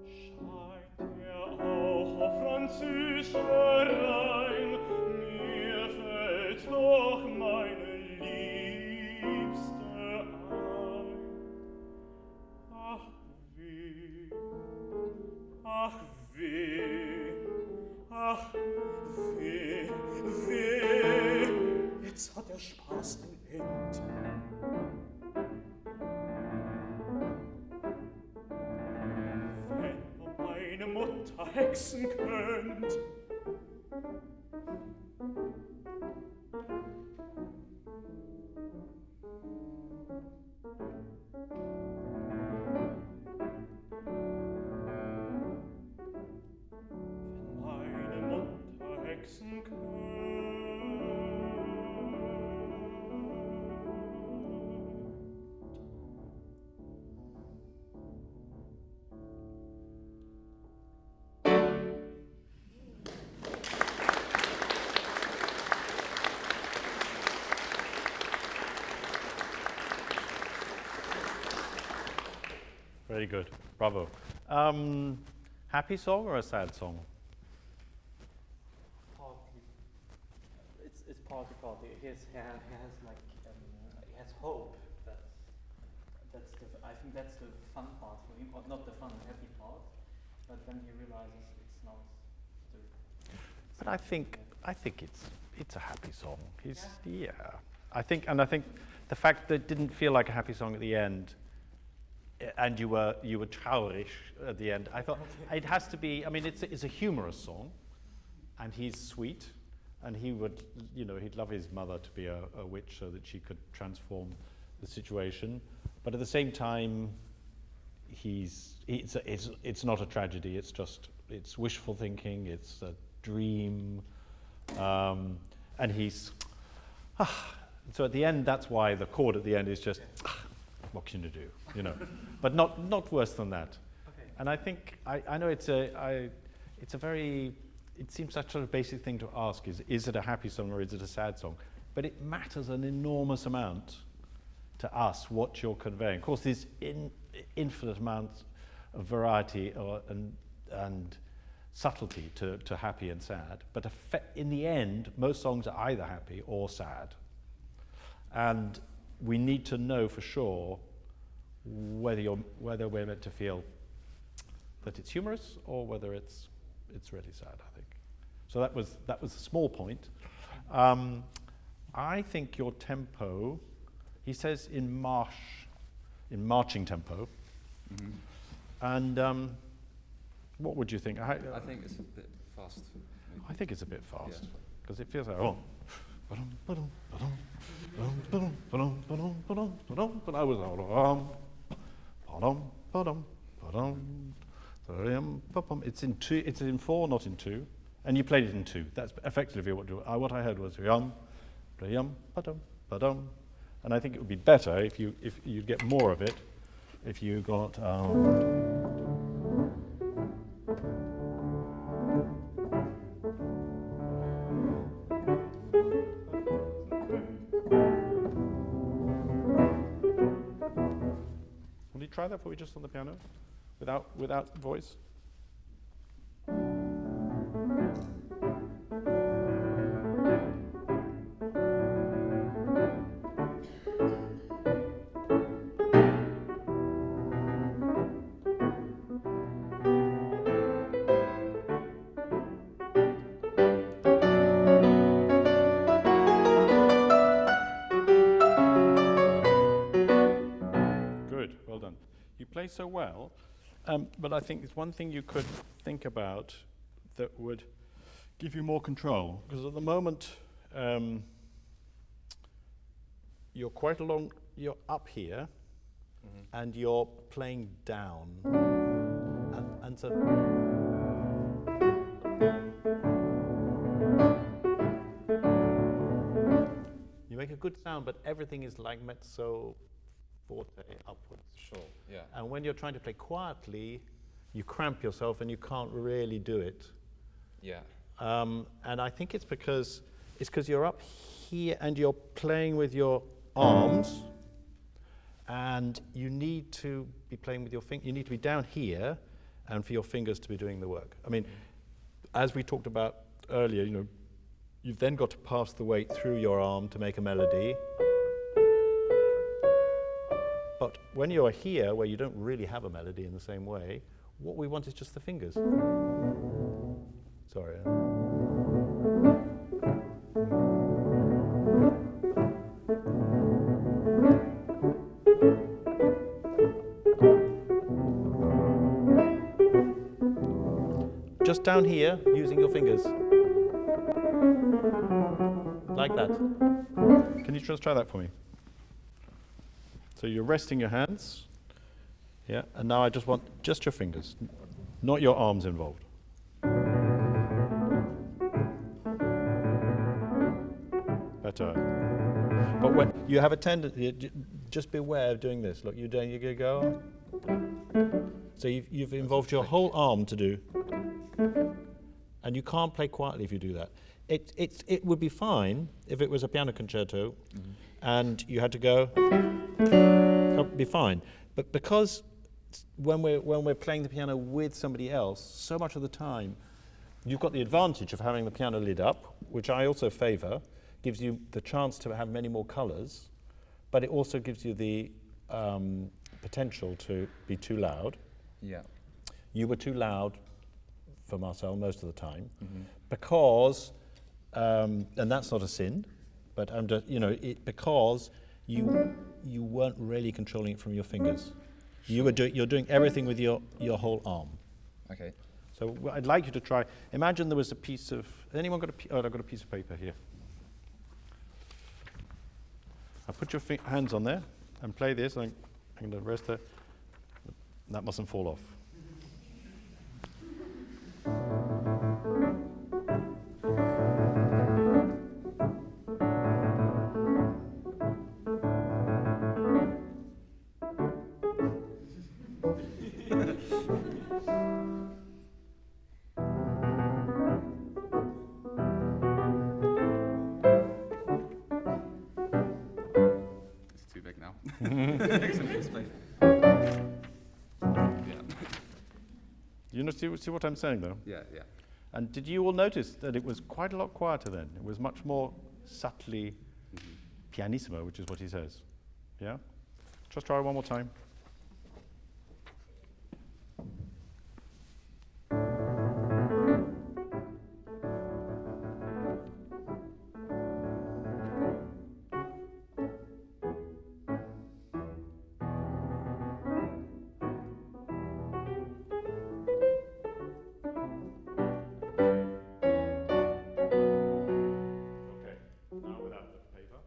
Scheint er auch auf französischer Reim, mir fällt doch meine Liebste ein. Ach weh, ach weh, ach weh, weh, jetzt hat der Spaß ein End. Wenn nur meine Mutter hexen könnt. Wenn meine Mutter hexen könnt. Very good. Bravo. Happy song or a sad song? Partly. It's partly. He has like he has hope. I think that's the fun part for him, or not the fun, the happy part. But then he realizes it's not the. But I think it's a happy song. I think the fact that it didn't feel like a happy song at the end, and you were traurig at the end. I thought it has to be. I mean, it's a humorous song, and he's sweet, and he would, he'd love his mother to be a witch so that she could transform the situation. But at the same time, it's not a tragedy. It's wishful thinking. It's a dream, and he's. So at the end, that's why the chord at the end is just. What can you do? But not worse than that. Okay. And I think I know it seems such a basic thing to ask: is it a happy song or is it a sad song? But it matters an enormous amount to us what you're conveying. Of course, there's infinite amounts of variety and subtlety to happy and sad. But in the end, most songs are either happy or sad. And we need to know for sure whether we're meant to feel that it's humorous or whether it's really sad, I think. So that was a small point. I think your tempo, he says in marching tempo. Mm-hmm. And what would you think? I think it's a bit fast. I think it's a bit fast Yeah. because it feels like but I was it's in two. It's in four, not in two. And you played it in two. That's effectively what I heard was and I think it would be better if you get more of it if you got. Will you try that for me just on the piano, without voice? You play so well, but I think there's one thing you could think about that would give you more control. Because at the moment, you're quite along, you're up here, and you're playing down. And so... You make a good sound, but everything is like mezzo forte upwards. Sure, yeah. And when you're trying to play quietly, you cramp yourself and you can't really do it. Yeah. And I think it's because you're up here and you're playing with your arms, and you need to be playing with your fingers. You need to be down here, and for your fingers to be doing the work. I mean, as we talked about earlier, you know, you've then got to pass the weight through your arm to make a melody. But when you're here, where you don't really have a melody in the same way, what we want is just the fingers. Sorry. Just down here, using your fingers. Like that. Can you just try that for me? So you're resting your hands. Yeah, and now I just want just your fingers, not your arms involved. Better. But when you have a tendency, just beware of doing this. Look, you're going to go. So you've involved your whole arm to do. And you can't play quietly if you do that. It would be fine if it was a piano concerto and you had to go, that would be fine. But because when we're playing the piano with somebody else, so much of the time, you've got the advantage of having the piano lid up, which I also favour, gives you the chance to have many more colours, but it also gives you the potential to be too loud. Yeah. You were too loud for Marcel most of the time, because, and that's not a sin, but because you weren't really controlling it from your fingers. You're doing everything with your whole arm. Okay. So I'd like you to try. Imagine there was a piece of. Has anyone got I've got a piece of paper here. I'll put your hands on there and play this. I'm going to rest there. That mustn't fall off. It's too big now. Yeah. You see what I'm saying, though? Yeah, yeah. And did you all notice that it was quite a lot quieter then? It was much more subtly pianissimo, which is what he says. Yeah? Just try it one more time. Now without the paper.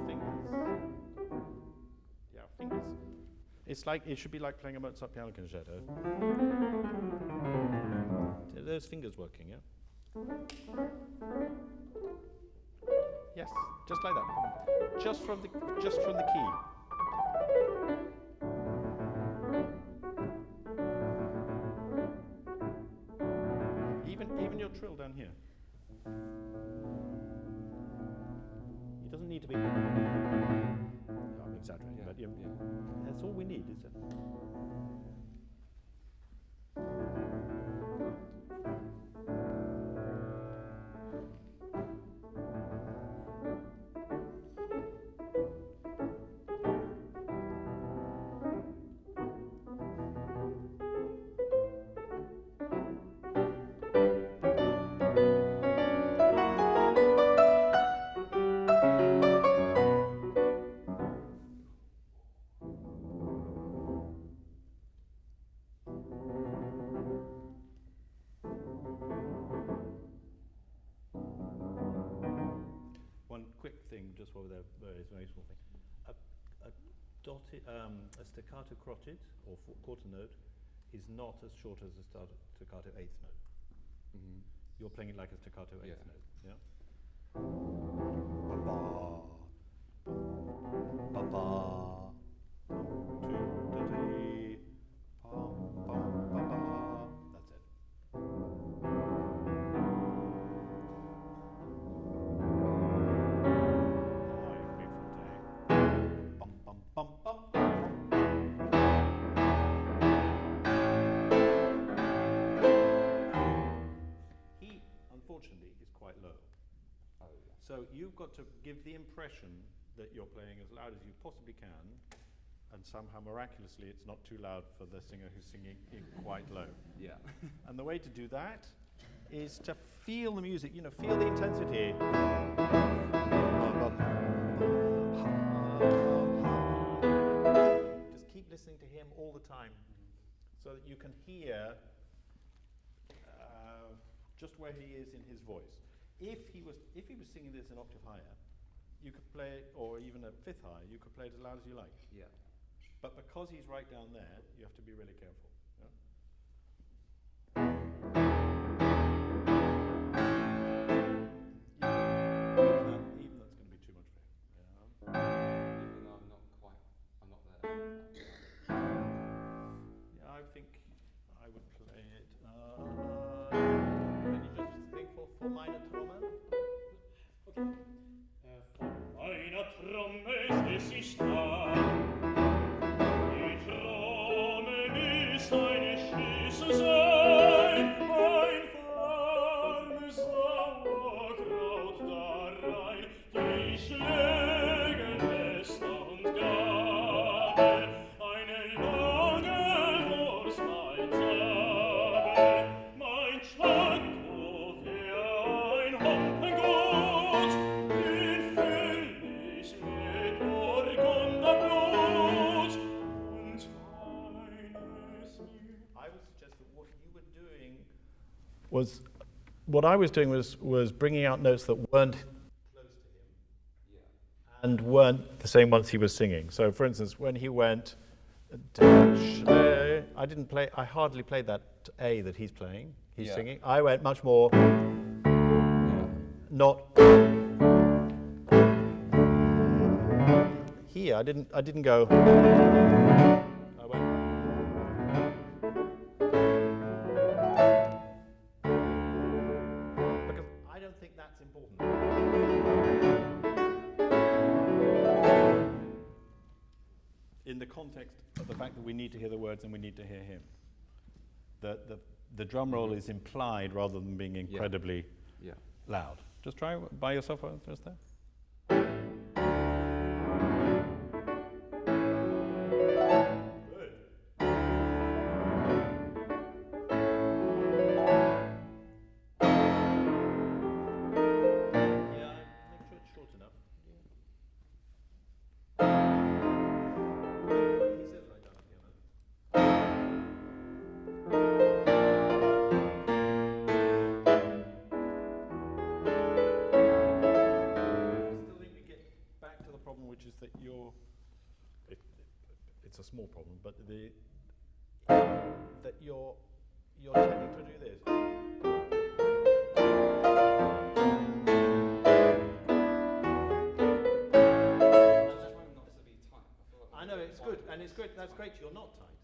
Fingers. Yeah, fingers. It should be like playing a Mozart piano concerto. Are those fingers working, yeah? Yes, just like that. Just from the key. Even your trill down here. It doesn't need to be. I'm exaggerating, but yeah. That's all we need, is it? just for their various very small things. A staccato crotchet or quarter note is not as short as a staccato eighth note. Mm-hmm. You're playing it like a staccato eighth note, yeah? Ba ba, ba ba. That's it. Bum, bum, bum, bum, bum. He, unfortunately, is quite low. Oh, yeah. So you've got to give the impression that you're playing as loud as you possibly can, and somehow miraculously it's not too loud for the singer who's singing it quite low. Yeah. And the way to do that is to feel the music, feel the intensity. Just keep listening to him all the time so that you can hear just where he is in his voice. If he was singing this an octave higher, you could play it, or even a fifth higher, you could play it as loud as you like. Yeah. But because he's right down there, you have to be really careful. Yeah? Even that's going to be too much for him. Yeah. Even though I'm not there. Yeah, I think I would play it. Can you just think for minor Trommel? Von meiner Trommel ist sie stark. Die Trommel ist eine Schüssel sein, ein warmes Sauerkraut darein, die Schläge Messer und Gabel, eine lange Wurst, mein Sabel, mein Tschakko für ein Humpengut, den füll ich mit Burgunderblut und feines Mühe. I would suggest that what you were doing was bringing out notes that weren't close to him, and weren't the same ones he was singing. So, for instance, when he went, I hardly played that A that he's playing. He's singing. I went much more, not here. I didn't go. I went. Because I don't think that's important. In the context of the fact that we need to hear the words and we need to hear him. The drum roll is implied rather than being incredibly loud. Just try by yourself just there. Good. Yeah, make sure it's short enough. He says right down at the piano. Still think we get back to the problem, which is that it's a small problem, but that you're tending to do this. I know it's good, and it's great. That's great. You're not tight,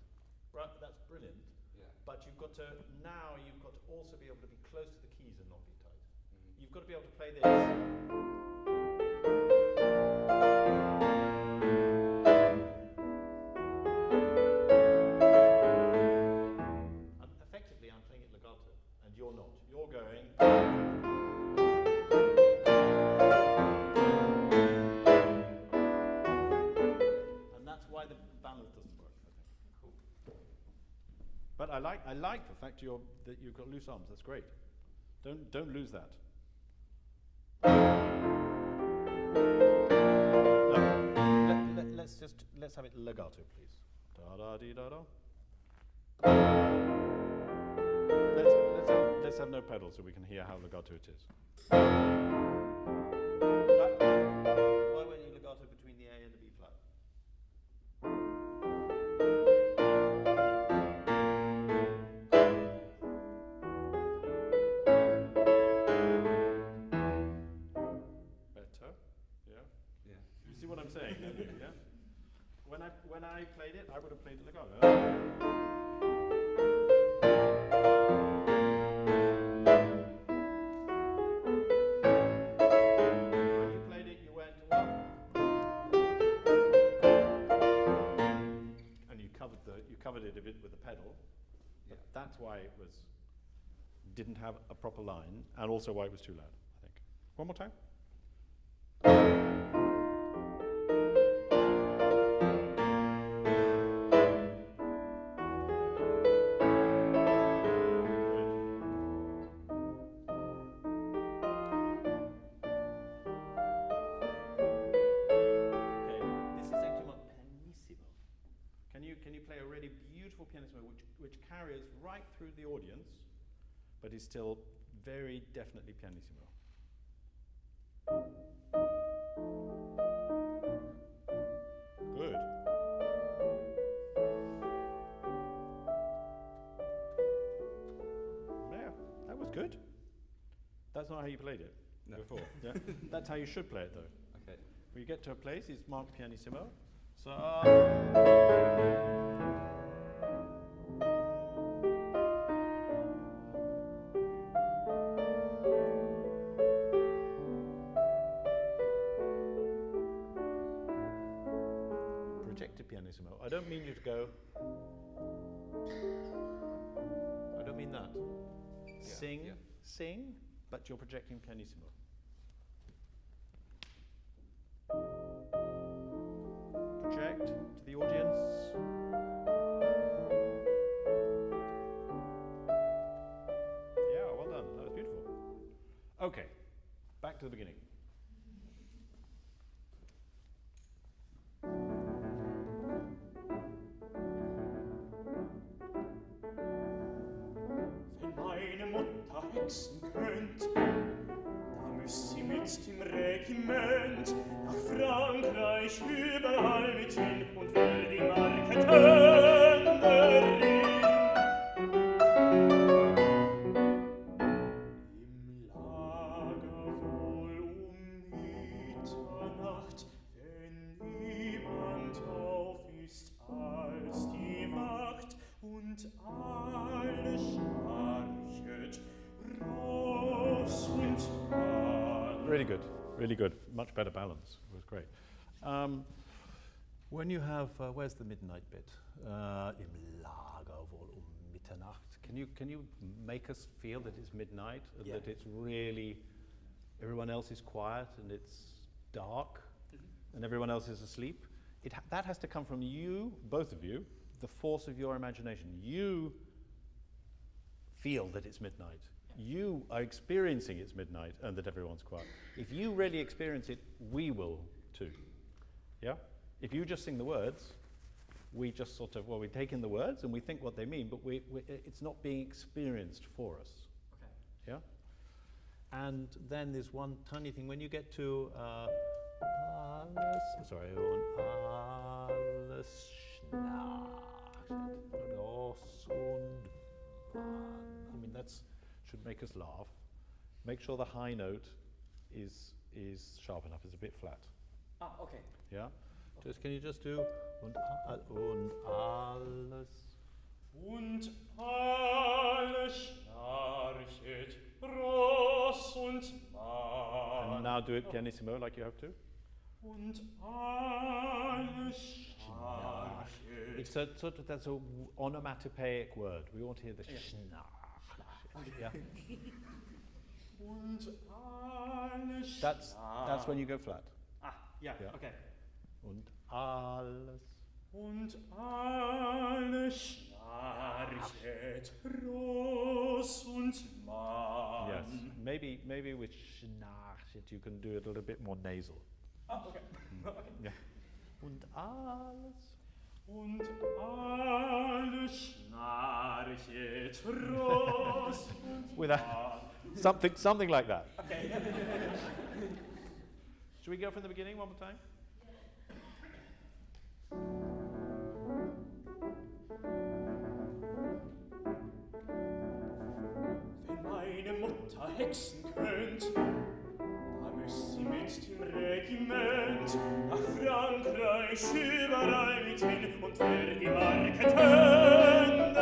right? That's brilliant. Yeah. But you've got to also be able to be close to the keys and not be tight. You've got to be able to play this. Effectively, I'm playing it legato, and you're not. You're going. And that's why the balance doesn't work, I think. Cool. But I like the fact that you've got loose arms. That's great. Don't lose that. No, let's have it legato, please. Da da dee da da. Let's have no pedal so we can hear how legato it is. Well, when I played it, I would have played it legato. When you played it, you went up, and you covered it a bit with the pedal. But that's why it didn't have a proper line, and also why it was too loud, I think. One more time. Can you play a really beautiful pianissimo which carries right through the audience, but is still very definitely pianissimo? Good. Yeah, that was good. That's not how you played it before. Yeah? That's how you should play it, though. Okay. When you get to a place, it's marked pianissimo. So. Projected pianissimo. I don't mean you to go. I don't mean that. Sing, but you're projecting pianissimo. Project to the audience. Yeah, well done. That was beautiful. Okay, back to the beginning. Wenn meine Mutter hexen könnt, da müsst sie mit dem Regiment nach Frankreich überall mit hin und will die Marketenderin. Im Lager wohl Mitternacht, wenn niemand auf ist als die Wacht und alle schnarchet, Ross und Mann. Really good, really good. Much better balance. It was great. When you have, where's the midnight bit? Im Lager wohl Mitternacht. Can you make us feel that it's midnight and that it's really everyone else is quiet and it's dark and everyone else is asleep? That has to come from you, both of you, the force of your imagination. You feel that it's midnight. You are experiencing it's midnight and that everyone's quiet. If you really experience it, we will too. Yeah? If you just sing the words, we just sort of, we take in the words and we think what they mean, but it's not being experienced for us. Okay. Yeah? And then there's one tiny thing. When you get to alles, sorry, alles schnarcht, Ross und Mann. I mean, that should make us laugh. Make sure the high note is sharp enough. It's a bit flat. Ah, okay. Yeah? Can you just do und alles. Und alles schnarchet, Ross und Mann. And now do it pianissimo like you have to. Und alles schnarchet. It's a sort of, that's a onomatopoeic word. We want to hear the schnarch. Yeah. Und alles That's when you go flat. Ah, yeah. Yeah. Okay. Und alles. Und alles schnarchet, Ross und Mann. Yes. Maybe with schnarchet you can do it a little bit more nasal. Ah, okay. Yeah. Und alles. Und alles schnarchet, Ross und With Mann. something like that. Okay. Should we go from the beginning one more time? Wenn meine Mutter hexen könnt, da müsst sie mit mit dem Regiment nach Frankreich überall mit hin und für die Marketenderin.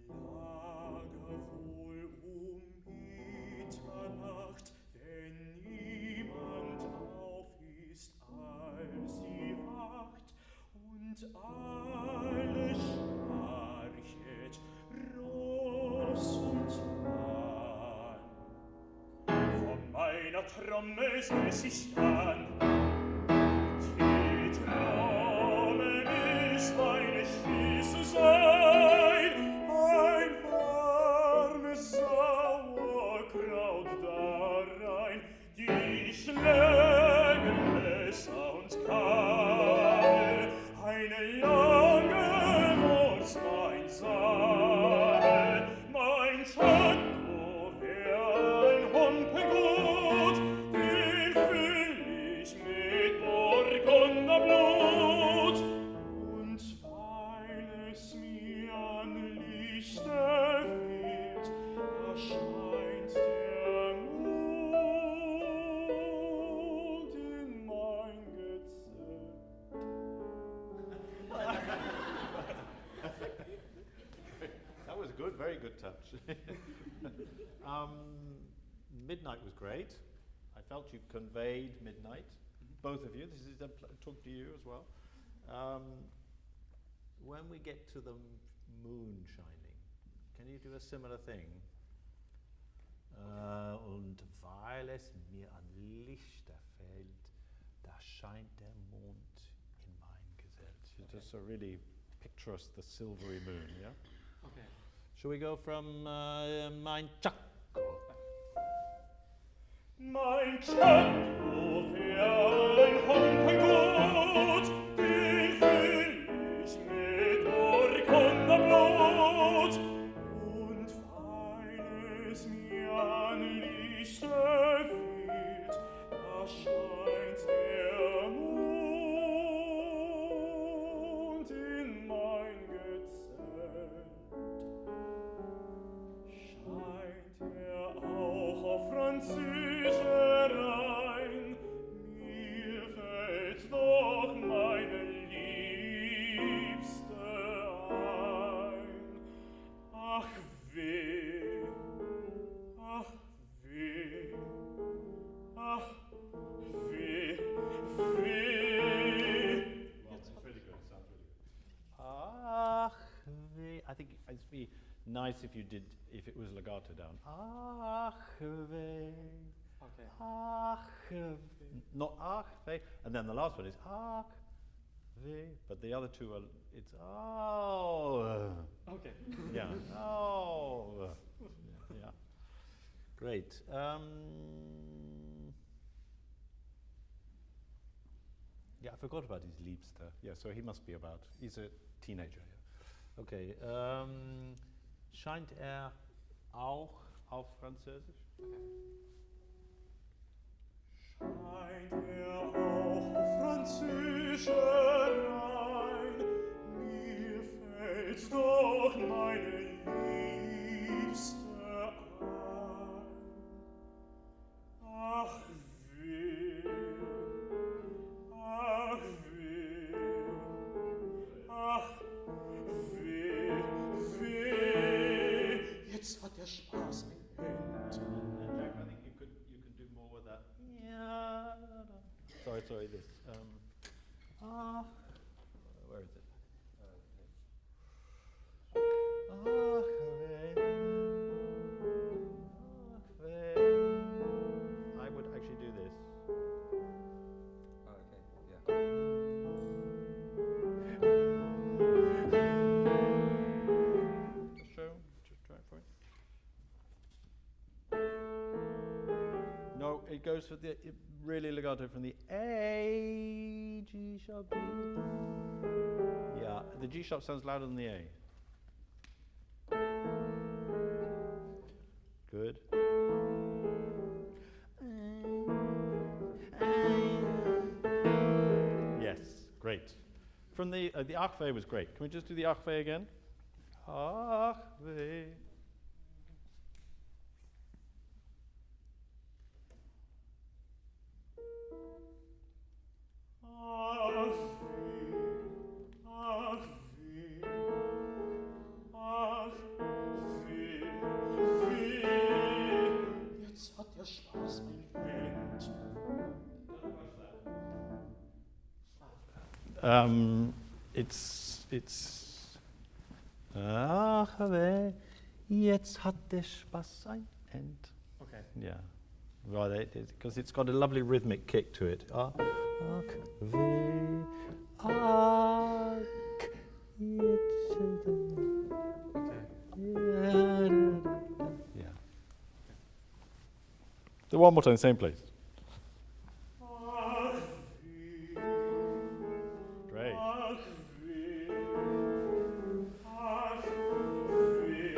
Im Lager wohl Mitternacht, wenn niemand auf ist, als sie wacht, und alles schnarchet, Ross und Mann. Von meiner Trommel setz ich an, die Trommel ist meine Spieße sein, ein warmes Sauerkraut darein, die Schläge, Messer und Kabel, eine lange Wurst, mein Sabel, mein Schako wär ein Humpengut, den füll ich mit Burgunderblut. Und weil es mir an Lichte fehlt, da scheint der Mond in mein Gezelt. That was good, very good touch. Midnight was great. I felt you conveyed midnight, both of you. This is a talk to you as well. When we get to the moon shining, can you do a similar thing? Und weil es mir an Lichter fällt, da scheint der Mond in mein Gezelt. You just really picture us the silvery moon, yeah? Okay. Shall we go from mein Chaco? Mein Cello wär ein Humpengut, den füll ich mit Burgunderblut. Und weil es mir an Lichte fehlt, da scheint der Mond in mein Gezelt. Scheint auch auf Französerein, mir fällt doch meine Liebste ein. Ach weh, ach weh, ach weh, weh. It's really good. It sounds really good. Ach, weh. I think it'd be nice if you did, if it was legato down. Ach, weh. Okay. Ach, not ach, weh. And then the last one is ach, weh. But the other two are, it's oh. Okay. Yeah. Oh. Yeah. Great. Yeah, I forgot about his Liebster. Yeah, so he must be about, he's a teenager. Yeah. Okay. Scheint auch auf Französisch? Scheint auch auf Französerein, mir fällt doch meine Liebste ein. Ach weh, ach weh, ach weh, weh. Jetzt hat der Spaß geendet. Jack, I think you could do more with that. Yeah. Sorry, this. Where is it? I would actually do this. Oh, okay. Yeah. Just try it for it. No, it goes for the really legato from the A, G sharp, B. Yeah, the G sharp sounds louder than the A. Good. Yes, great. From the Achve was great. Can we just do the Achve again? Achve. Ach weh, ach weh, weh, jetzt hat der Spaß ein End. It's ach weh, jetzt hat der Spaß ein End. Okay. Yeah, right, because it's got a lovely rhythmic kick to it. Ach weh, ach jetzt. Okay. Yeah. The one more time, same place. Ach weh, Great. ach weh, ach weh,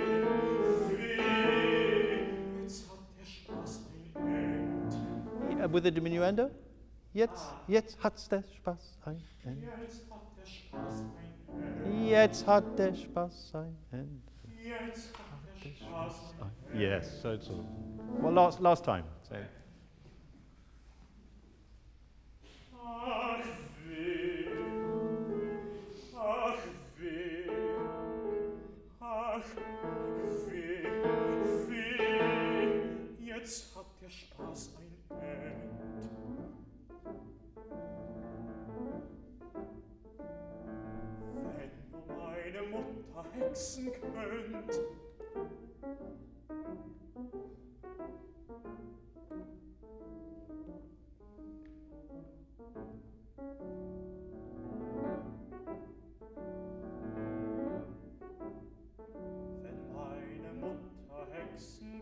weh, jetzt hat der Spaß ein End. With a diminuendo? Jetzt hat's der Spaß ein End. Jetzt hat der Spaß ein End. Jetzt hat der Spaß ein End. Jetzt hat der Spaß ein End. Yes, so it's all. Well, last time. So. Ach weh, ach weh, ach weh, weh, jetzt hat der Spaß ein End. Wenn nur meine Mutter hexen könnt, wenn meine Mutter hexen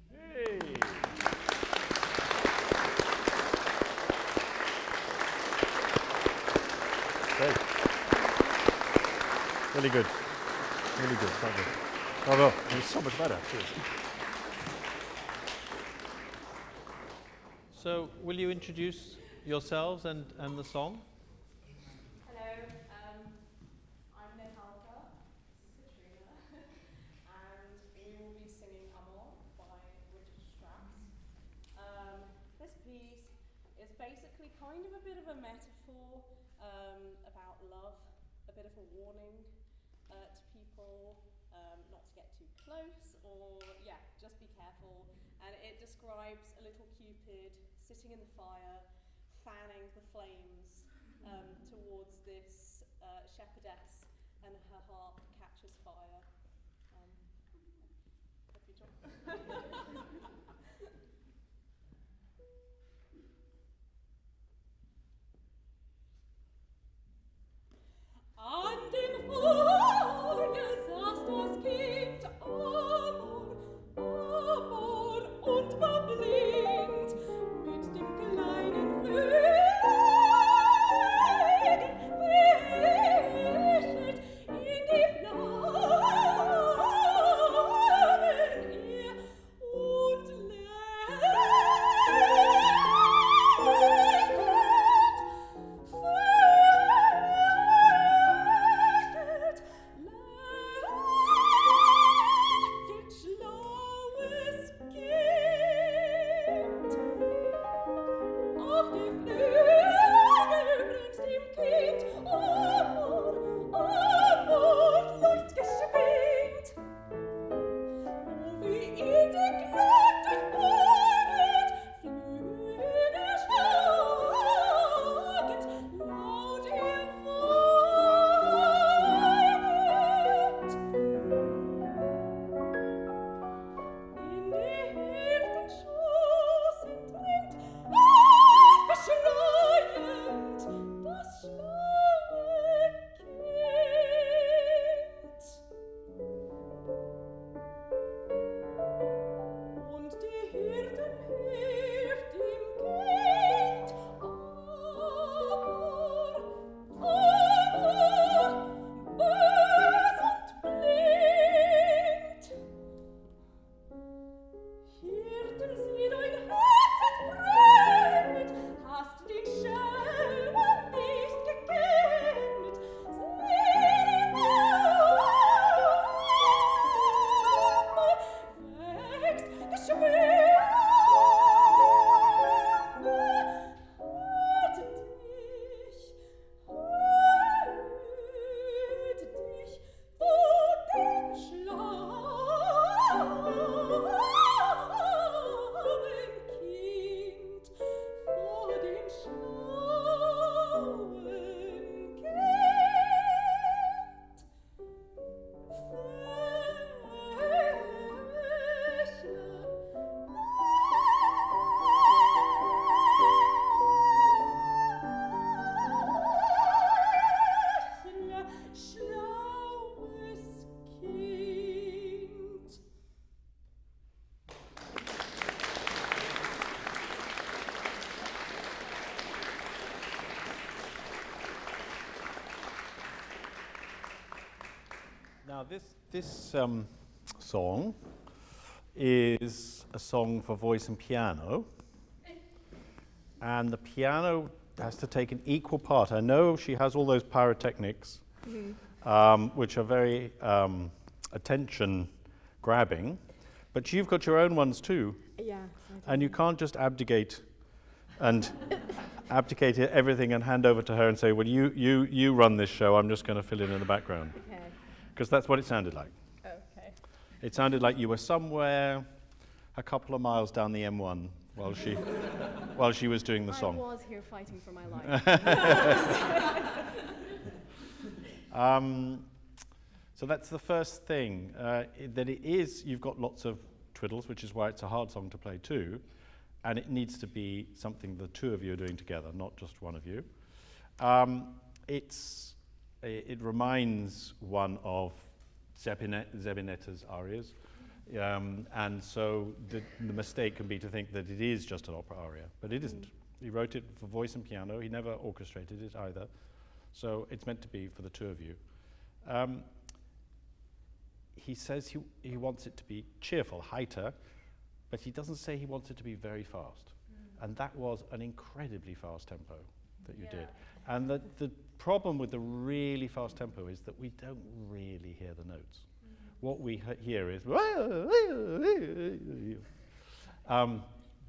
Hey. Great. Really good. Really good. Bravo. It was so much better. Seriously. So, will you introduce yourselves and the song? Hello, I'm Nehalka, Katrina, and we will be singing Amor by Julius Drake. This piece is basically kind of a bit of a metaphor about love, a bit of a warning to people not to get too close, or just be careful. And it describes a little Cupid sitting in the fire, fanning the flames towards this shepherdess, and her heart catches fire. Hope you enjoy. An dem Feuer saß das Kind Amor, Amor, und war blind mit dem kleinen Flügel, fächert in die Flamme. This song is a song for voice and piano, and the piano has to take an equal part. I know she has all those pyrotechnics, which are very attention-grabbing, but you've got your own ones too. Yeah. And you can't just abdicate everything and hand over to her and say, well, you run this show, I'm just going to fill in the background. Okay. Because that's what it sounded like. Okay. It sounded like you were somewhere a couple of miles down the M1 while she was doing the song. I was here fighting for my life. So that's the first thing. That it is, you've got lots of twiddles, which is why it's a hard song to play too, and it needs to be something the two of you are doing together, not just one of you. It reminds one of Zebinetta's arias, and so the mistake can be to think that it is just an opera aria, but it isn't. He wrote it for voice and piano. He never orchestrated it either, so it's meant to be for the two of you. He says he wants it to be cheerful, heiter, but he doesn't say he wants it to be very fast. And that was an incredibly fast tempo that you did. And the problem with the really fast tempo is that we don't really hear the notes. What we hear is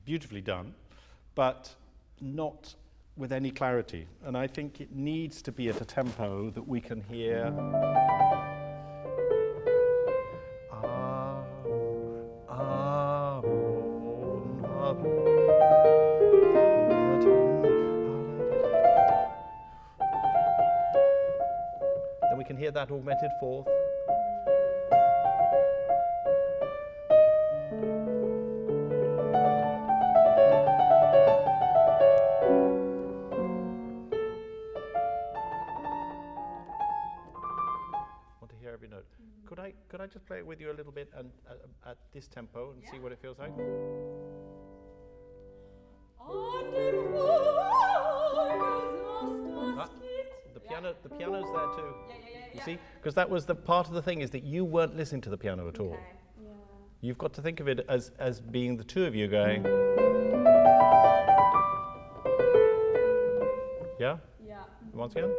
beautifully done, but not with any clarity. And I think it needs to be at a tempo that we can hear. Then we can hear that augmented fourth. Want to hear every note. Could I just play it with you a little bit and at this tempo and see what it feels like? The piano's there too. You see? Because that was the part of the thing, is that you weren't listening to the piano at all. Okay. Yeah. You've got to think of it as being the two of you going. Yeah? Yeah. Once again?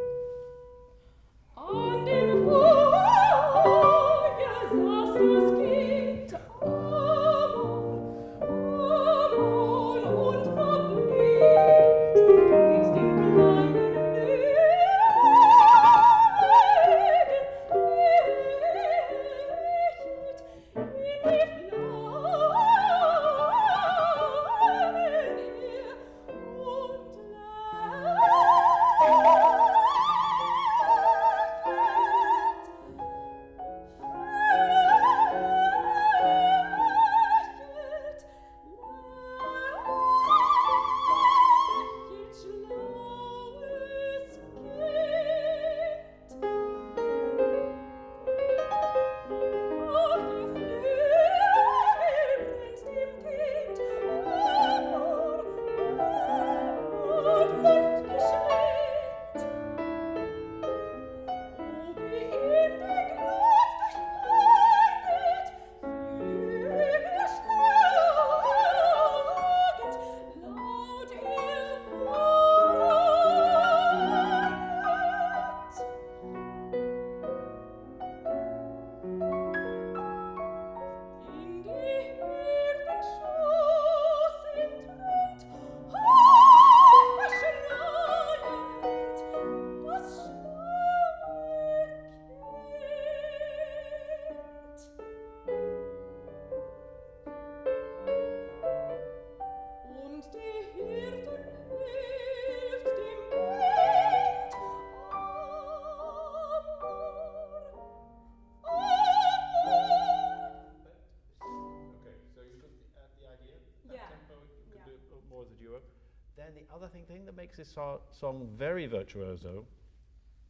Then the other thing that makes this song very virtuoso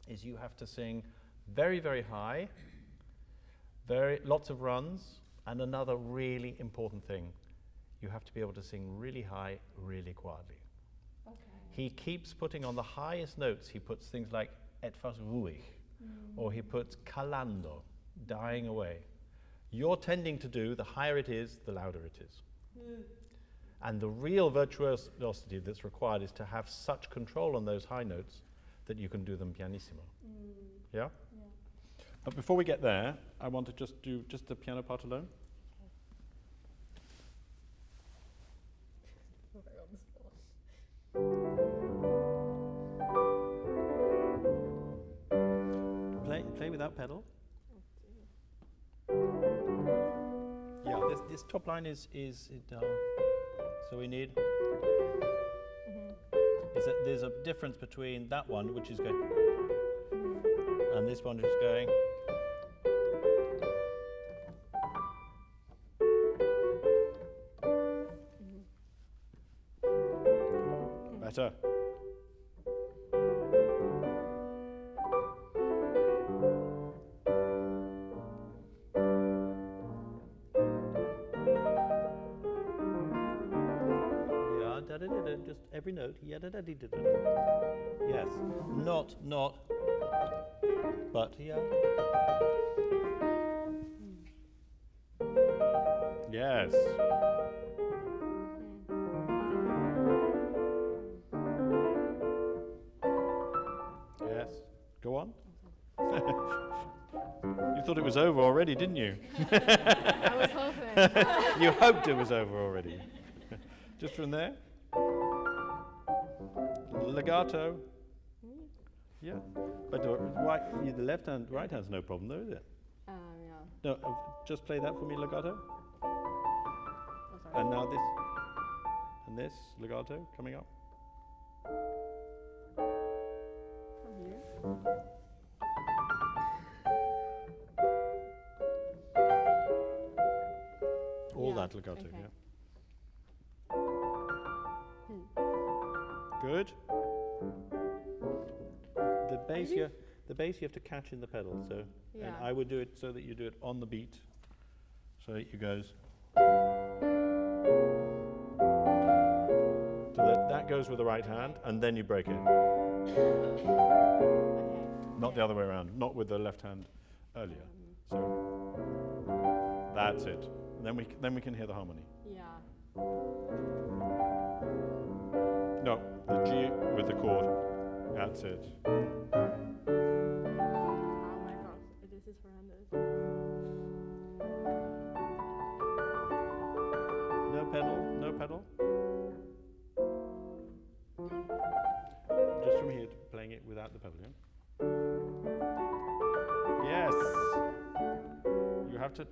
is you have to sing very, very high, lots of runs, and another really important thing, you have to be able to sing really high, really quietly. Okay. He keeps putting on the highest notes, he puts things like et fas ruhig, or he puts calando, dying away. You're tending to do, the higher it is, the louder it is. And the real virtuosity that's required is to have such control on those high notes that you can do them pianissimo. Yeah? Yeah. But before we get there, I want to just do just the piano part alone. Play without pedal. Yeah, this top line is so we need. Is that there's a difference between that one, which is going, and this one, which is going. Better. Just every note. Yes. Not. But yeah. Yes. Yes. Go on. You thought it was over already, didn't you? I was hoping. You hoped it was over already. Just from there. Legato. Yeah. But the left hand, right hand's no problem though, is it? Yeah. No, just play that for me, legato. Oh, sorry. And now this. And this, legato, coming up. From here. All Yeah, that legato, okay. yeah. Good. The bass you have to catch in the pedal, so Yeah. and I would do it so that you do it on the beat, so that it goes. So that goes with the right hand, and then you break it. Not the other way around. Not with the left hand earlier. So that's it. And then we can hear the harmony. Yeah. No, the G with the chord. That's it. Oh my gosh, this is horrendous. No pedal. Just from here, playing it without the pedal, yeah? Yes! You have to,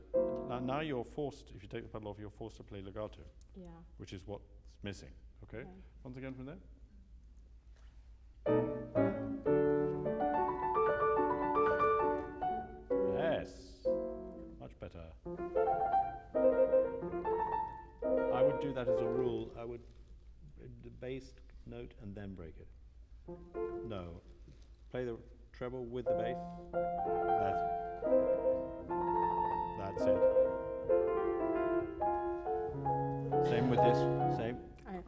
now you're forced, if you take the pedal off, you're forced to play legato, Yeah. which is what's missing, okay? Okay. Once again from there. Yes! Much better. I would do that as a rule. I would the bass note and then break it. No. Play the treble with the bass. That's it. Same with this. Same.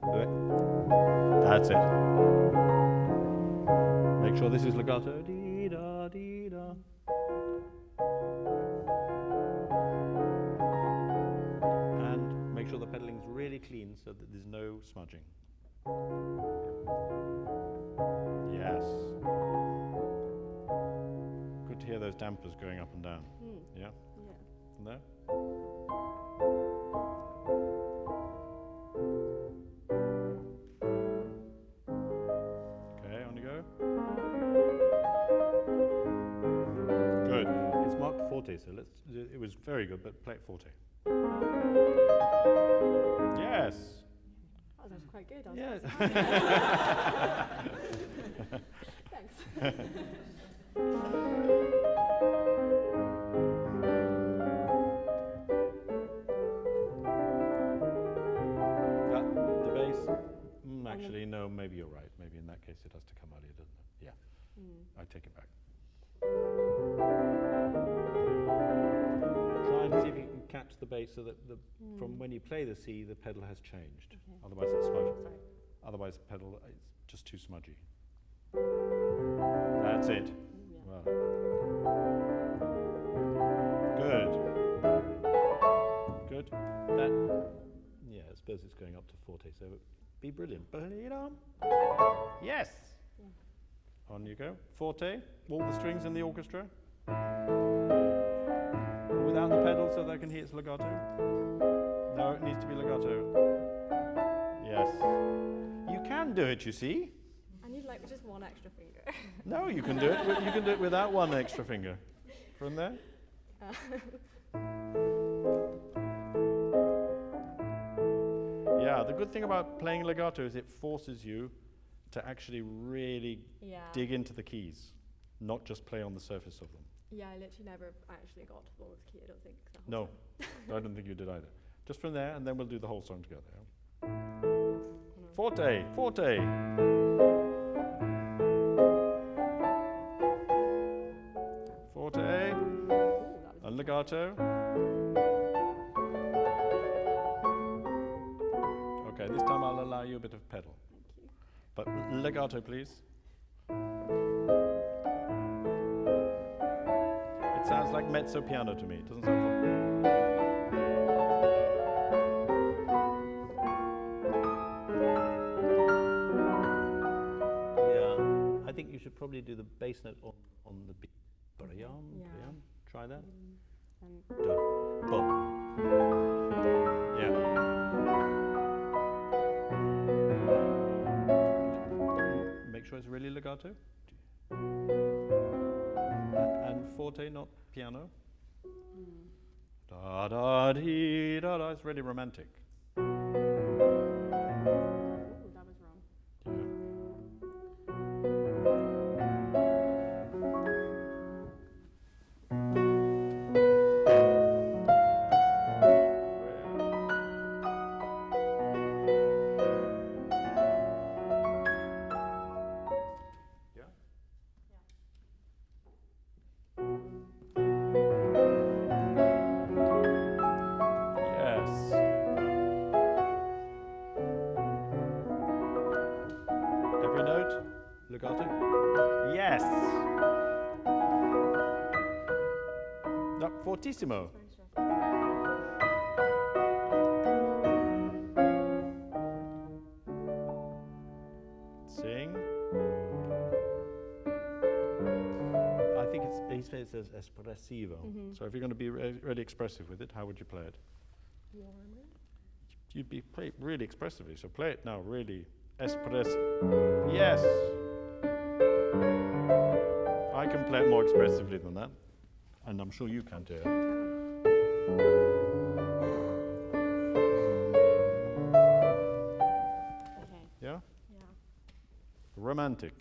Do it. That's it. Make sure this is legato. Dee da dee da. And make sure the pedaling is really clean so that there's no smudging. Yes. Good to hear those dampers going up and down. Yeah? Yeah. From there? Okay, on you go. Good. It's marked forte, so it was very good, but play it forte. Yes. Oh, that's quite good. Yeah. Thanks. The bass. Actually, no. Maybe you're right. Maybe in that case, it has to come earlier, doesn't it? Yeah. I take it back. Try and see if you can catch the bass so that from when you play the C, the pedal has changed. Okay. Otherwise, it's smudgy. Sorry. Otherwise, the pedal is just too smudgy. That's it. Yeah. Well. Yeah, I suppose it's going up to forte, so be brilliant. Yes! Yeah. On you go. Forte, all the strings in the orchestra. Without the pedal so they can hear its legato. No, it needs to be legato. Yes. You can do it, you see. I need like just one extra finger. No, you can do it. You can do it without one extra finger. From there. Yeah, the good thing about playing legato is it forces you to actually really dig into the keys, not just play on the surface of them. Yeah, I literally never actually got to the lowest key, I don't think. No, I don't think you did either. Just from there, and then we'll do the whole song together. Yeah? Forte, forte. Forte, and legato. Okay, this time I'll allow you a bit of pedal. Thank you. But legato, please. It sounds like mezzo piano to me. It doesn't sound fun. Yeah, I think you should probably do the bass note on the beat. Try that. Boom. Yeah. Make sure it's really legato. And forte, not piano. Da da dee da da. It's really romantic. Ooh, that was wrong. Legato? Yes! No, fortissimo. Sing. I think he says espressivo. So if you're going to be really expressive with it, how would you play it? Warmer. You'd be play really expressively, so play it now, really espressive. Yes! I can play it more expressively than that, and I'm sure you can too. Okay. Yeah? Yeah. Romantic.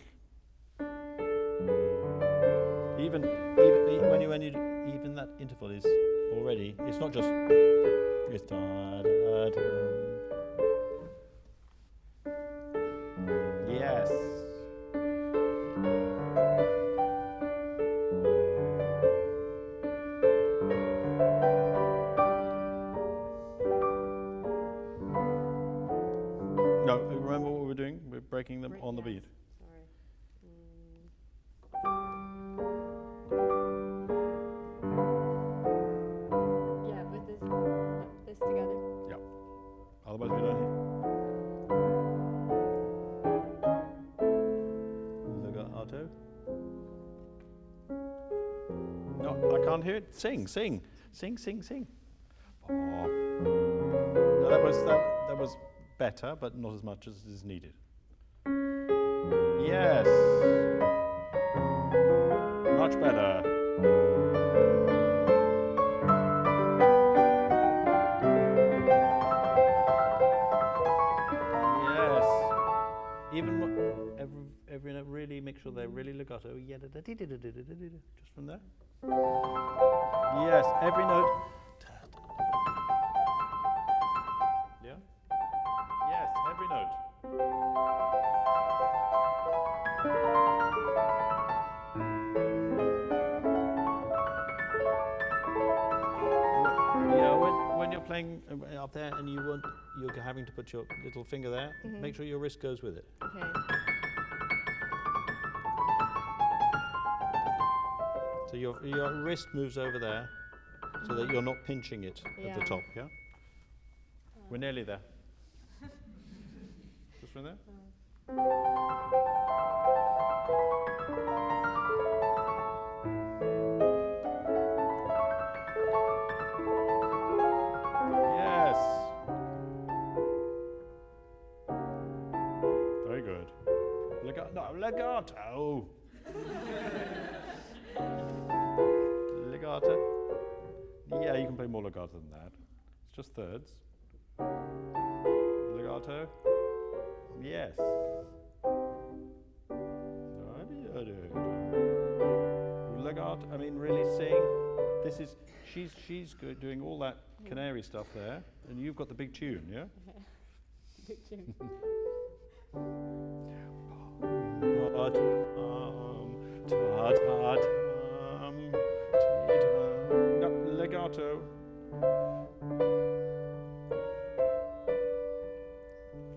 Even that interval is already, it's not just, it's da da da. Yes. No, remember what we're doing? We're breaking them on the beat. Sorry. Yeah, with this together. Yeah. Otherwise we don't hear. Legato. No, I can't hear it. Sing, sing, sing, sing, sing. Oh. No, that was better, but not as much as is needed. Yes. Much better. Yes. Even every note, really make sure they're really legato. Just from there. Yes, every note. Yeah? Yes, every note. Yeah, when you're playing up there and you're having to put your little finger there, make sure your wrist goes with it. Okay. So your wrist moves over there so that you're not pinching it at the top, yeah? We're nearly there. Just from there? Yes. Very good. Legato. Legato. Yeah, you can play more legato than that. It's just thirds. Legato. Yes. Legato. I mean, really sing. This is she's good doing all that canary stuff there, and you've got the big tune, yeah. Big tune. No, legato.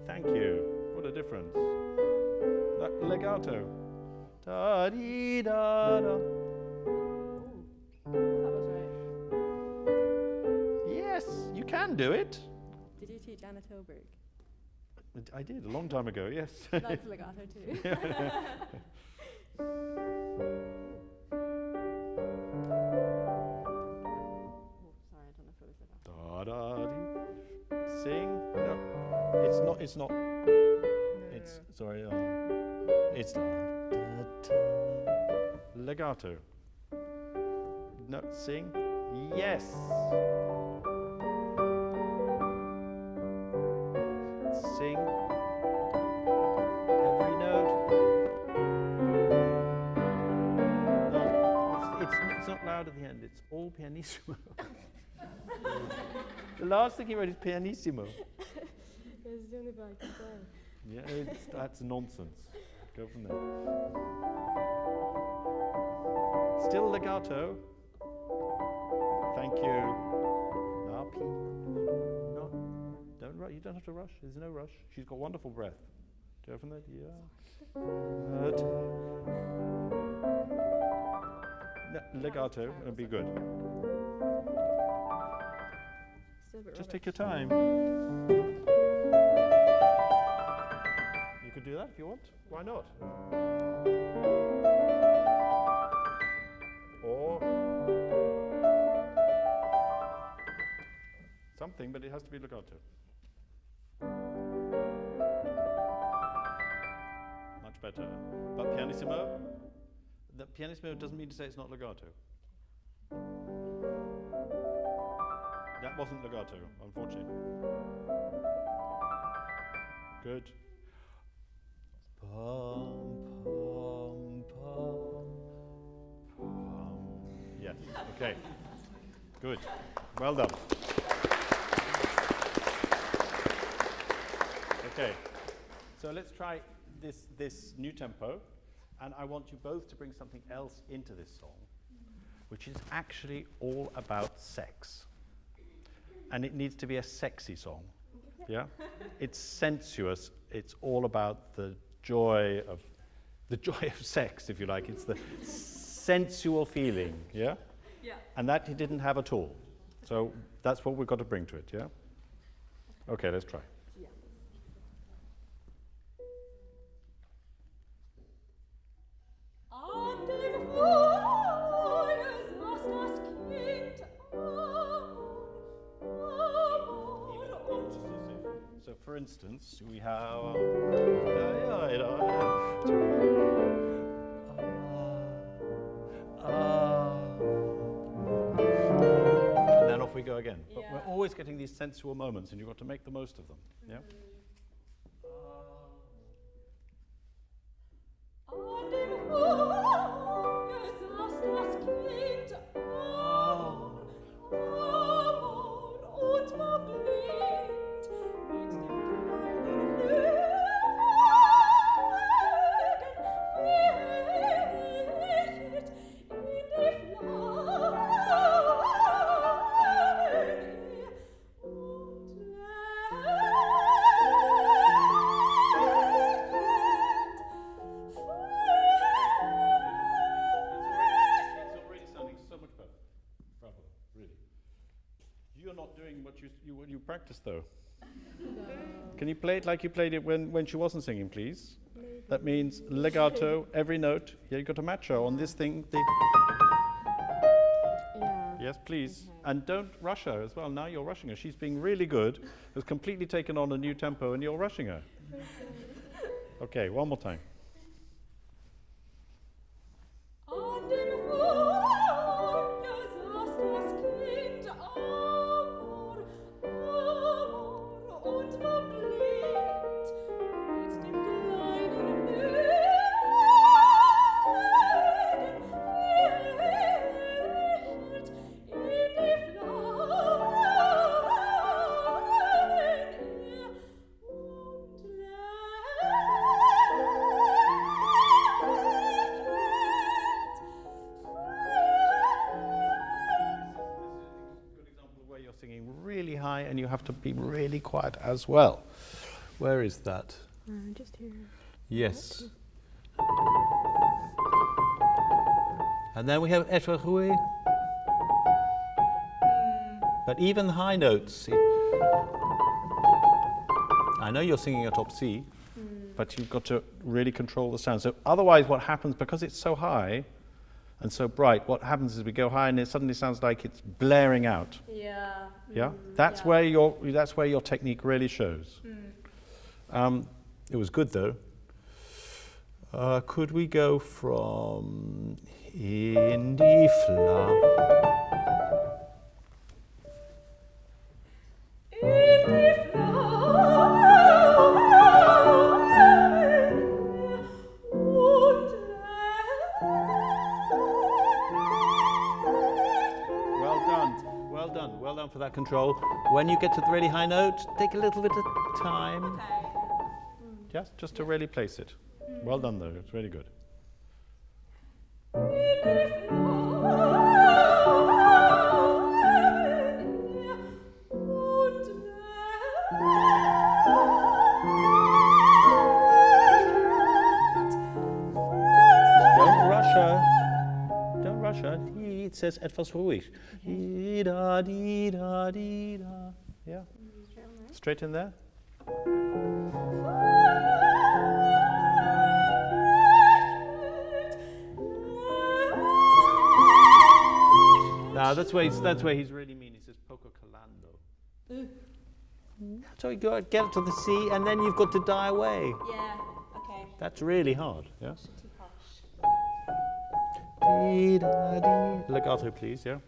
Thank you. What a difference. Legato. Da dee da da. That was right. Yes, you can do it. Did you teach Anna Toberg? I did a long time ago. Yes. That's legato too. Oh, sorry, I don't know if it was legato. Da da dee. Sing. No, it's not. It's sorry. It's da da. Legato. No, sing. Yes. Sing. Every note. No, it's not loud at the end. It's all pianissimo. The last thing he wrote is pianissimo. It's the only bit I can play. Yeah, that's nonsense. Go from there. Still legato. Thank you. Now, no, don't rush. You don't have to rush. There's no rush. She's got wonderful breath. Go from there. Yeah. No, legato. It'll be good. Still a bit Just rubbish. take your time. You could do that if you want. Why not? Or something, but it has to be legato. Much better. But pianissimo? The pianissimo doesn't mean to say it's not legato. That wasn't legato, unfortunately. Good. Pom, pom, pom, pom. Yes, okay. Good. Well done. Okay, so let's try this new tempo, and I want you both to bring something else into this song, which is actually all about sex. And it needs to be a sexy song. Yeah? It's sensuous. It's all about the joy of sex, if you like. It's the sensual feeling, yeah? Yeah. And that he didn't have at all. So that's what we've got to bring to it, yeah? Okay, let's try. Yeah. An dem Feuers was das Kind Amor und So for instance, we have and then off we go again. But we're always getting these sensual moments, and you've got to make the most of them. Yeah? An dem Feuers was das Kind Amor und war blind mit dem kleinen Flügel fliegt in die Flammen und not doing what you practiced, though. Can you play it like you played it when she wasn't singing, please? Maybe. That means legato, every note. Yeah, you got to match her on this thing. Yeah. Yes, please. Okay. And don't rush her as well. Now you're rushing her. She's being really good, has completely taken on a new tempo, and you're rushing her. Okay, one more time. An dem Feuer saß das Kind Amor, Amor, und war blind mit dem kleinen Fähnchen in die Good example of where you're singing really high and you have to be really quiet as well. Where is that? Just here. Yes. And then we have repertoire. But even high notes. I know you're singing a top C, but you've got to really control the sound. So otherwise what happens, because it's so high and so bright, what happens is we go high and it suddenly sounds like it's blaring out. Yeah. Yeah? That's where your technique really shows. It was good though. Could we go from in die Flamme? Well done for that control. When you get to the really high note, take a little bit of time. Okay. Just to really place it. Well done though, it's really good. Don't rush her. Don't rush her. It says etwas ruhig. Di da di da di da. Yeah. Straight in there. Now that's where he's really mean. He says poco calando. So you got to get it to the C, and then you've got to die away. Yeah. Okay. That's really hard. Yeah. Too harsh. Dee da dee. Legato, please. Yeah.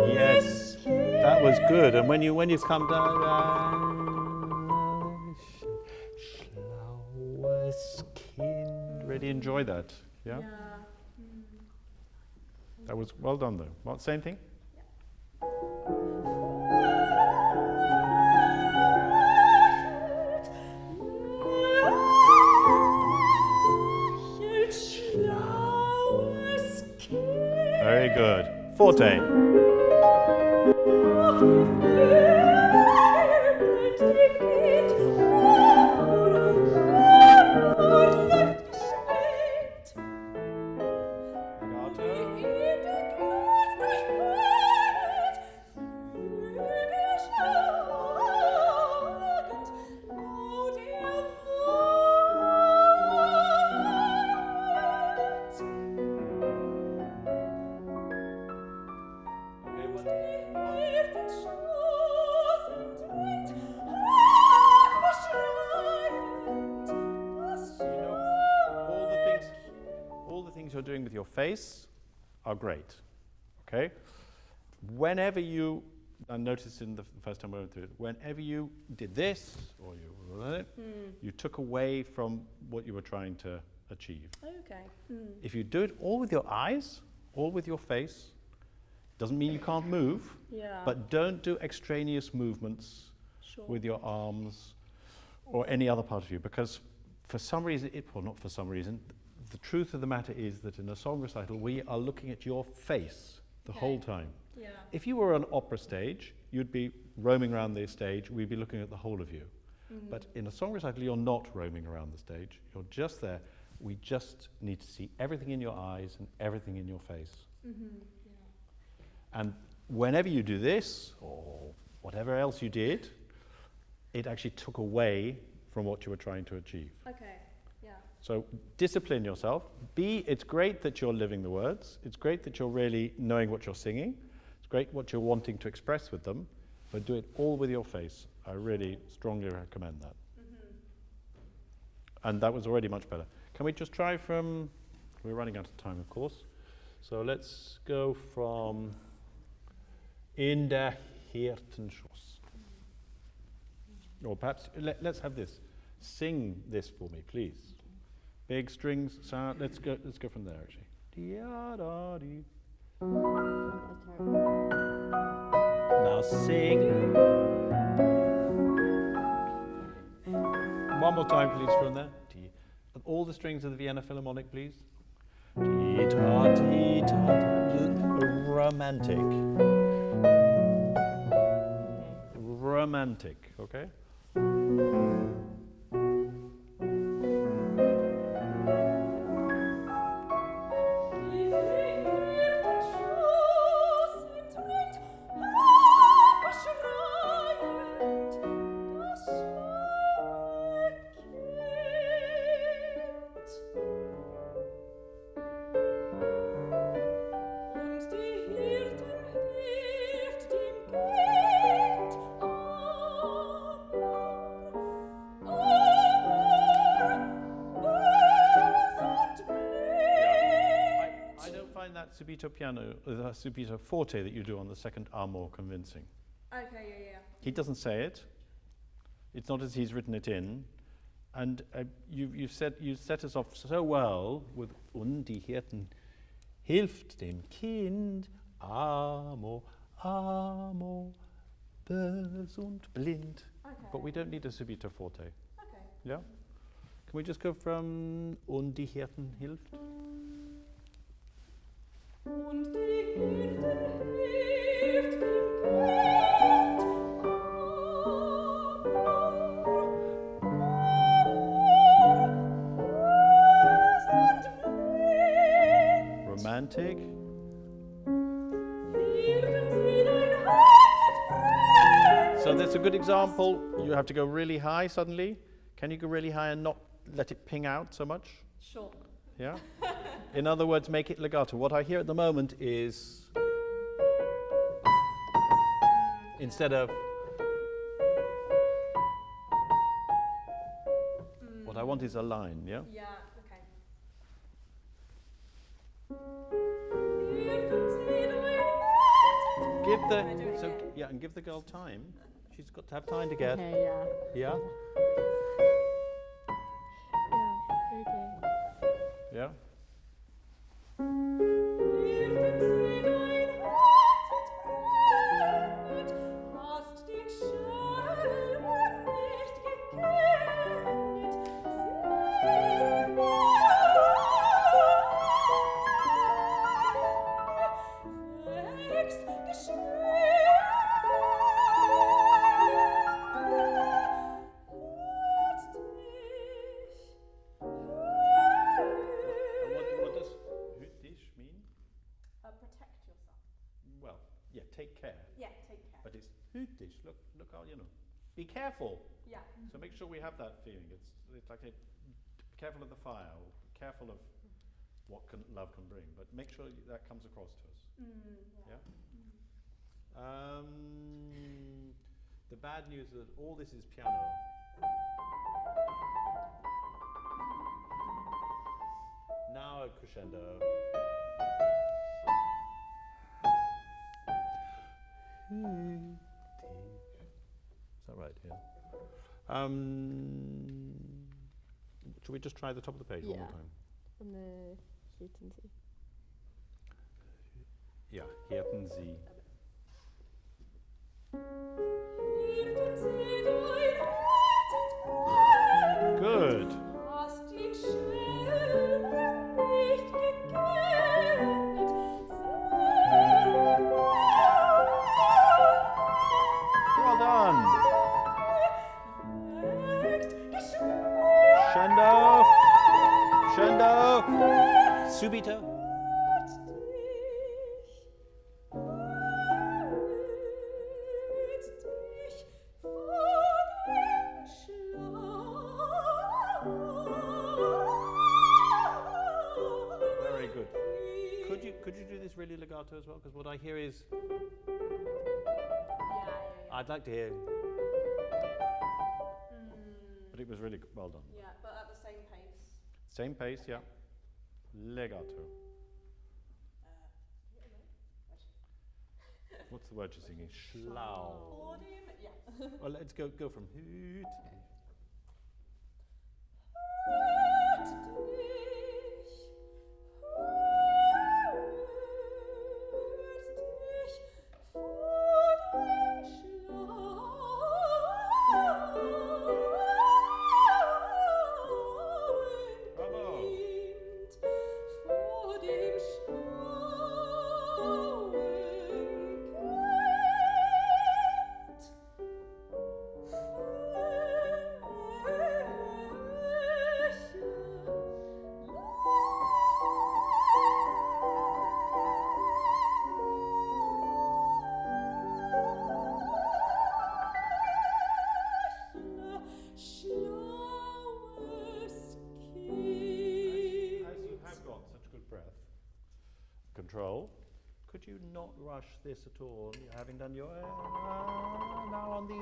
Yes, that was good. And when you come down, schlaues Kind. Really enjoy that. Yeah. That was well done though. What? Same thing. Very good. Forte. You're doing with your face are great. Okay? Whenever you, I noticed in the first time I went through it, whenever you did this or you took away from what you were trying to achieve. Okay. If you do it all with your eyes, all with your face, doesn't mean you can't move, but don't do extraneous movements with your arms or any other part of you, because for some reason, not for some reason, the truth of the matter is that in a song recital, we are looking at your face the whole time. Yeah. If you were on opera stage, you'd be roaming around the stage, we'd be looking at the whole of you. But in a song recital, you're not roaming around the stage. You're just there. We just need to see everything in your eyes and everything in your face. And whenever you do this, or whatever else you did, it actually took away from what you were trying to achieve. Okay, yeah. So discipline yourself. It's great that you're living the words. It's great that you're really knowing what you're singing. It's great what you're wanting to express with them, but do it all with your face. I really strongly recommend that. And that was already much better. Can we just try from, we're running out of time, of course. So let's go from in der Hirtenschoss. Or perhaps, let's have this. Sing this for me, please. Big strings, sound, let's go from there, actually. Dee-da-da-dee. Now sing. One more time, please, from there. All the strings of the Vienna Philharmonic, please. Dee-da, dee-da, romantic. Romantic, okay? Subito piano, the subito forte that you do on the second are more convincing. Okay, yeah. He doesn't say it. It's not as he's written it in. And you set us off so well with Und die Hirten hilft dem Kind, Amor, Amor, bös und blind. Okay. But we don't need a subito forte. Okay. Yeah? Can we just go from Und die Hirten hilft? Und die Hirten hilft dem Kind, Romantic. So that's a good example. You have to go really high suddenly. Can you go really high and not let it ping out so much? Sure. Yeah? In other words, make it legato. What I hear at the moment is instead of what I want is a line, yeah? Yeah, okay. Give the girl time. She's got to have time to get. Okay, yeah. Yeah? Yeah, okay. Yeah? Be careful. Yeah. So make sure we have that feeling. It's like careful of the fire, or careful of what love can bring, but make sure that comes across to us. Yeah. The bad news is that all this is piano. Now a crescendo. Is that right here? Should we just try the top of the page one more time? On the Hirten Sie. Yeah, Hirten Sie. Good. Well done. Crescendo. Crescendo. Subito. Very good. Could you do this really legato as well? Because what I hear is... I'd like to hear... But it was really well done. Yeah, but at the same pace. Same pace, yeah. Legato. What's the word you're singing? Schlau. Yeah. Well, let's go from hoot. Control. Could you not rush this at all? Having done your now on these.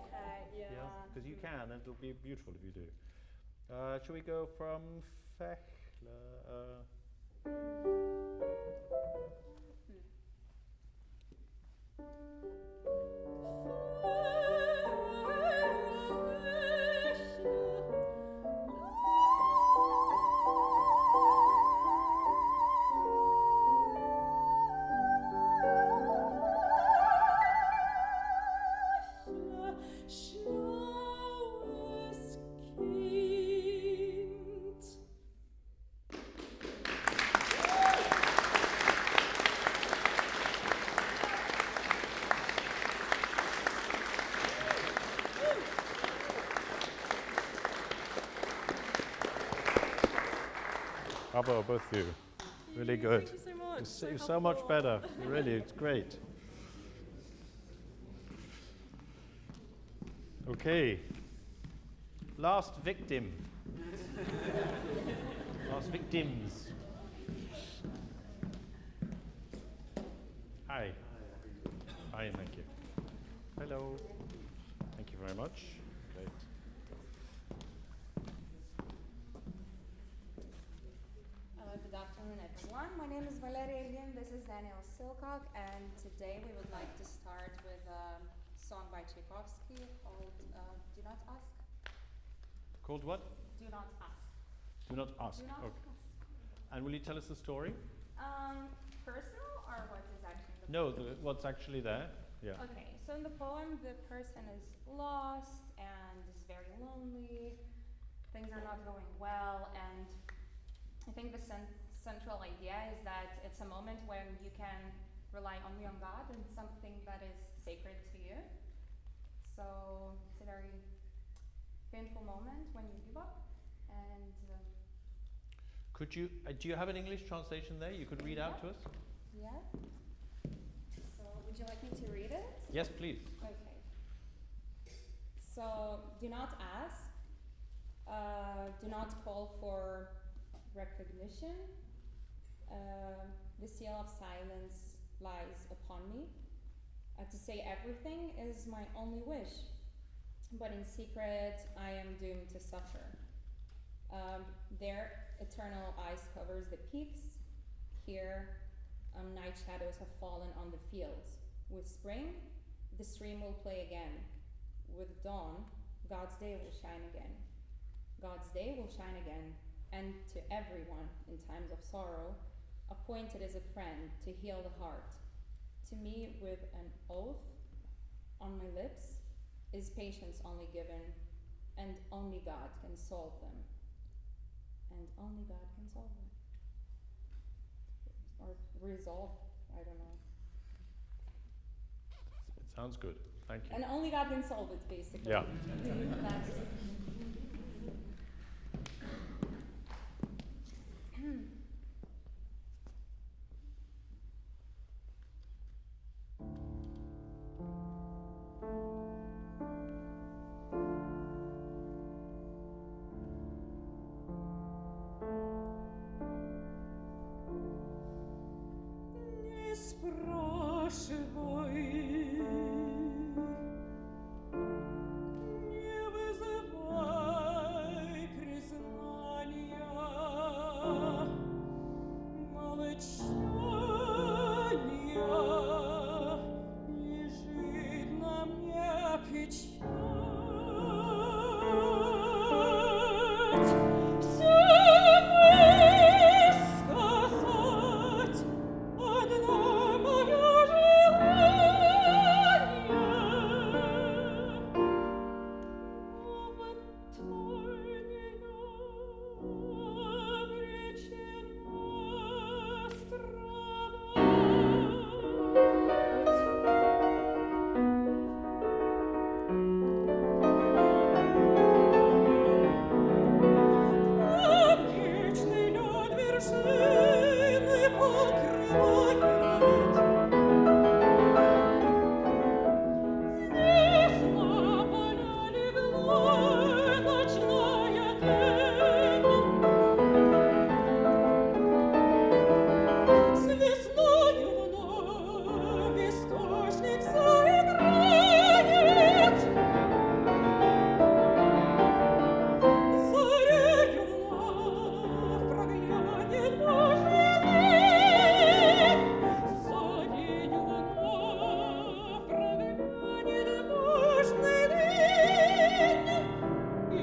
Okay, yeah. Because you can, and it'll be beautiful if you do. Shall we go from Fechler? Bravo, both of you. Really good. Thank you so much. You're so much better. Really, it's great. Okay. Last victim. Last victims. Hi. Hi, thank you. Hello. Thank you very much. Great. Good afternoon, everyone. My name is Valeria Ilian. This is Daniel Silcock, and today we would like to start with a song by Tchaikovsky called Do Not Ask. Called what? Do Not Ask. Do not ask. Do not Okay. ask. And will you tell us the story? Personal or what is actually in the No, poem? what's actually there. Yeah. Okay, so in the poem, the person is lost and is very lonely. Things are not going well, and I think the central idea is that it's a moment when you can rely only on God and something that is sacred to you. So it's a very painful moment when you give up. And Could you? Do you have an English translation there? You could read out to us. yeah. So would you like me to read it? Yes, please. Okay. So do not ask. Do not call for recognition. The seal of silence lies upon me. To say everything is my only wish, but in secret I am doomed to suffer. There, eternal ice covers the peaks. Here, night shadows have fallen on the fields. With spring, the stream will play again. With dawn, God's day will shine again. God's day will shine again, and to everyone in times of sorrow, appointed as a friend to heal the heart. To me, with an oath on my lips, is patience only given, and only God can solve them. And only God can solve them. Or resolve, I don't know. It sounds good. Thank you. And only God can solve it, basically. Yeah. That's Не спрашивай, не вызывай признания, молчания, лежит на мне печать. Всё высказать одно моё желание. В тайне обречена страдать. Вечный лёд вершины покрывает. Здесь на поля легла ночная тень. С весною вновь источник заиграет. Зарею вновь проглянет Божий день. Зарею вновь проглянет Божий день. И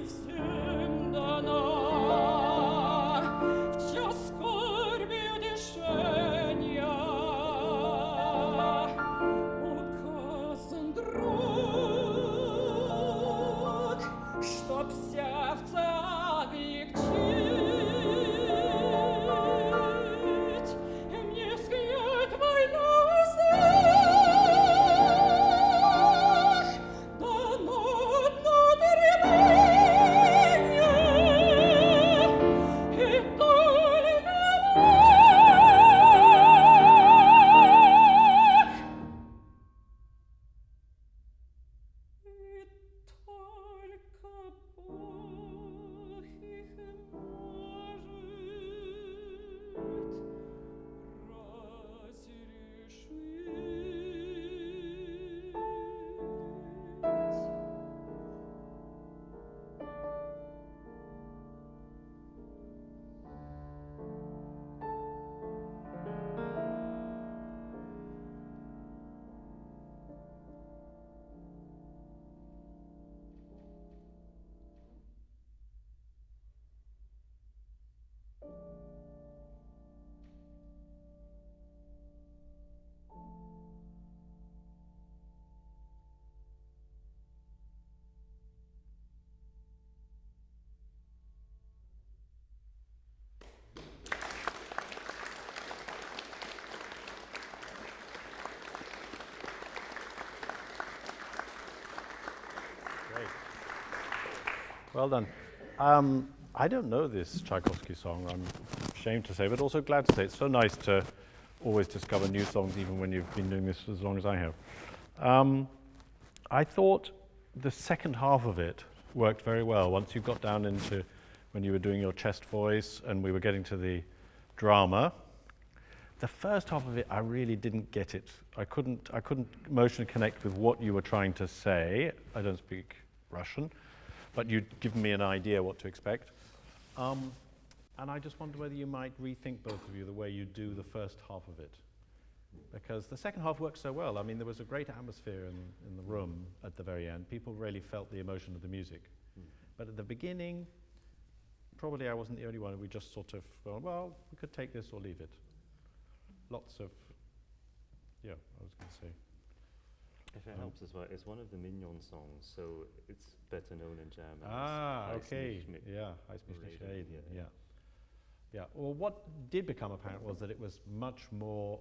всем дана в час скорби утешения. Указан друг, чтоб сердце облегчить. Мне взгляд твой на устах дано одно тремление, и только Бог их может Great. Well done. I don't know this Tchaikovsky song, I'm ashamed to say, but also glad to say. It's so nice to always discover new songs, even when you've been doing this as long as I have. I thought the second half of it worked very well. Once you got down into when you were doing your chest voice and we were getting to the drama. The first half of it, I really didn't get it. I couldn't emotionally connect with what you were trying to say. I don't speak Russian, but you'd given me an idea what to expect. And I just wonder whether you might rethink, both of you, the way you do the first half of it. Because the second half worked so well. I mean, there was a great atmosphere in the room at the very end. People really felt the emotion of the music. But at the beginning, probably I wasn't the only one. We just sort of, well, we could take this or leave it. Lots of, yeah, I was going to say. If it helps as well, it's one of the Mignon songs, so it's better known in German. Okay, yeah, Heiß mich nicht reden, yeah. Yeah, well, what did become apparent was that it was much more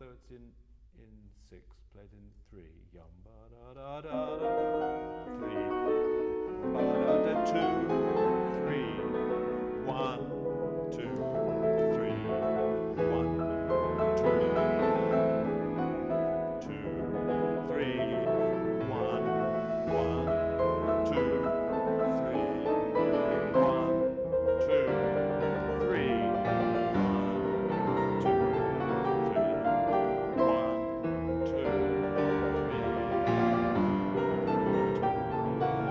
though it's in 6, played in 3. Yum ba da da da da. 3. Ba da da 2. 3. 1, 2, 3. 1, 2, 2, 3. 1, 1, 2, 3. 1, 2, 3. 1, 2, 3. 1, 2, 3.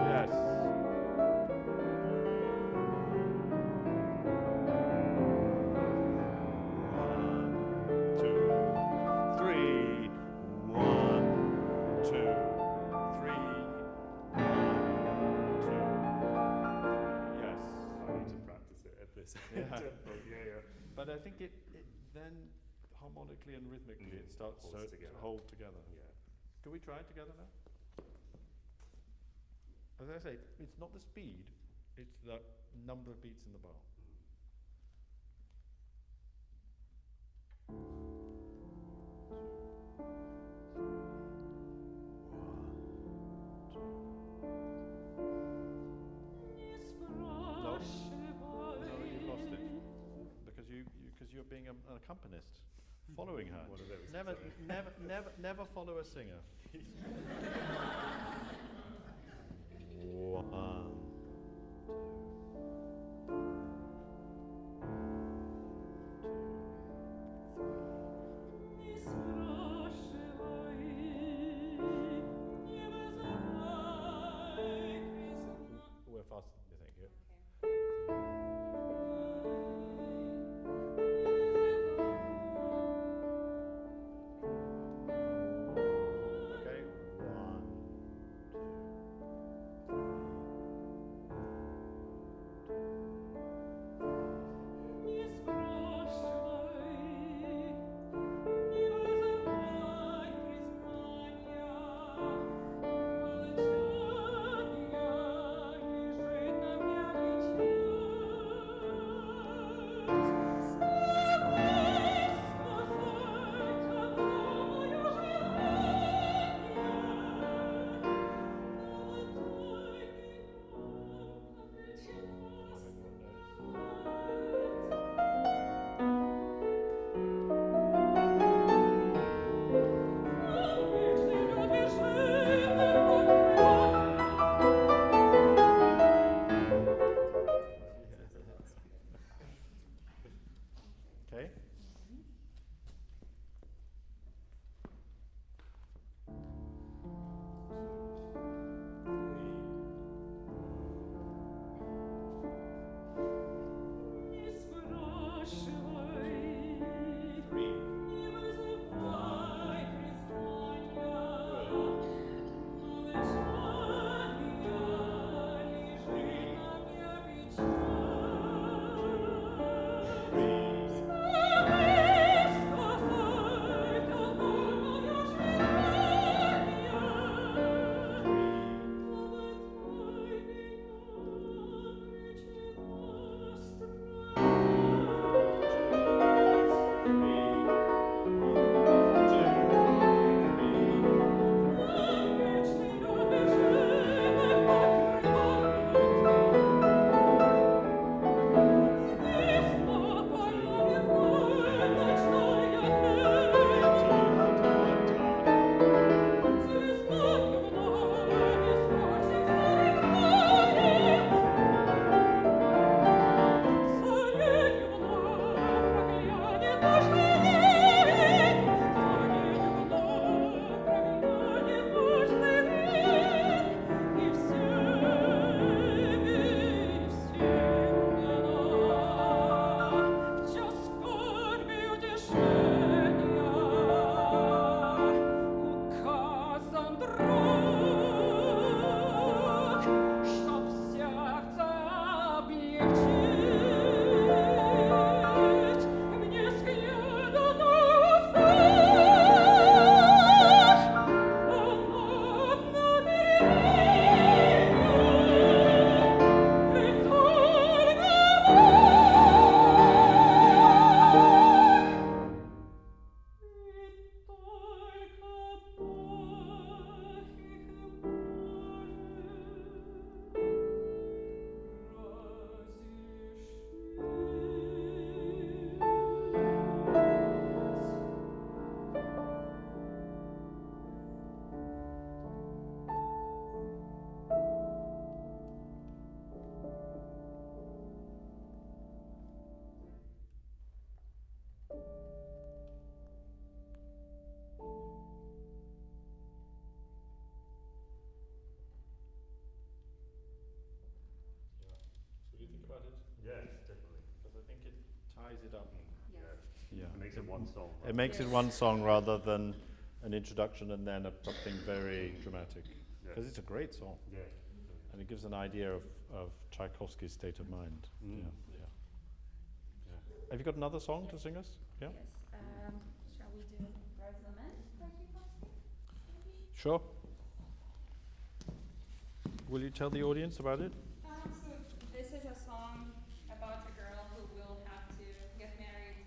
Yes. tempo, yeah. But I think it then harmonically and rhythmically it starts to hold together. Yeah. Can we try it together now? As I say, it's not the speed, it's the number of beats in the bar. No, you've lost it. Because you're being an accompanist, following her. One of those. Never follow a singer. One. We're faster than you think here. Okay, 1, 2, 3. it one song. It makes it one song rather than an introduction and then something very dramatic. Because it's a great song. Yeah. And it gives an idea of Tchaikovsky's state of mind. Yeah. Have you got another song to sing us? Yeah? Yes. Shall we do First Lament by Tchaikovsky? Sure. Will you tell the audience about it? So this is a song about a girl who will have to get married.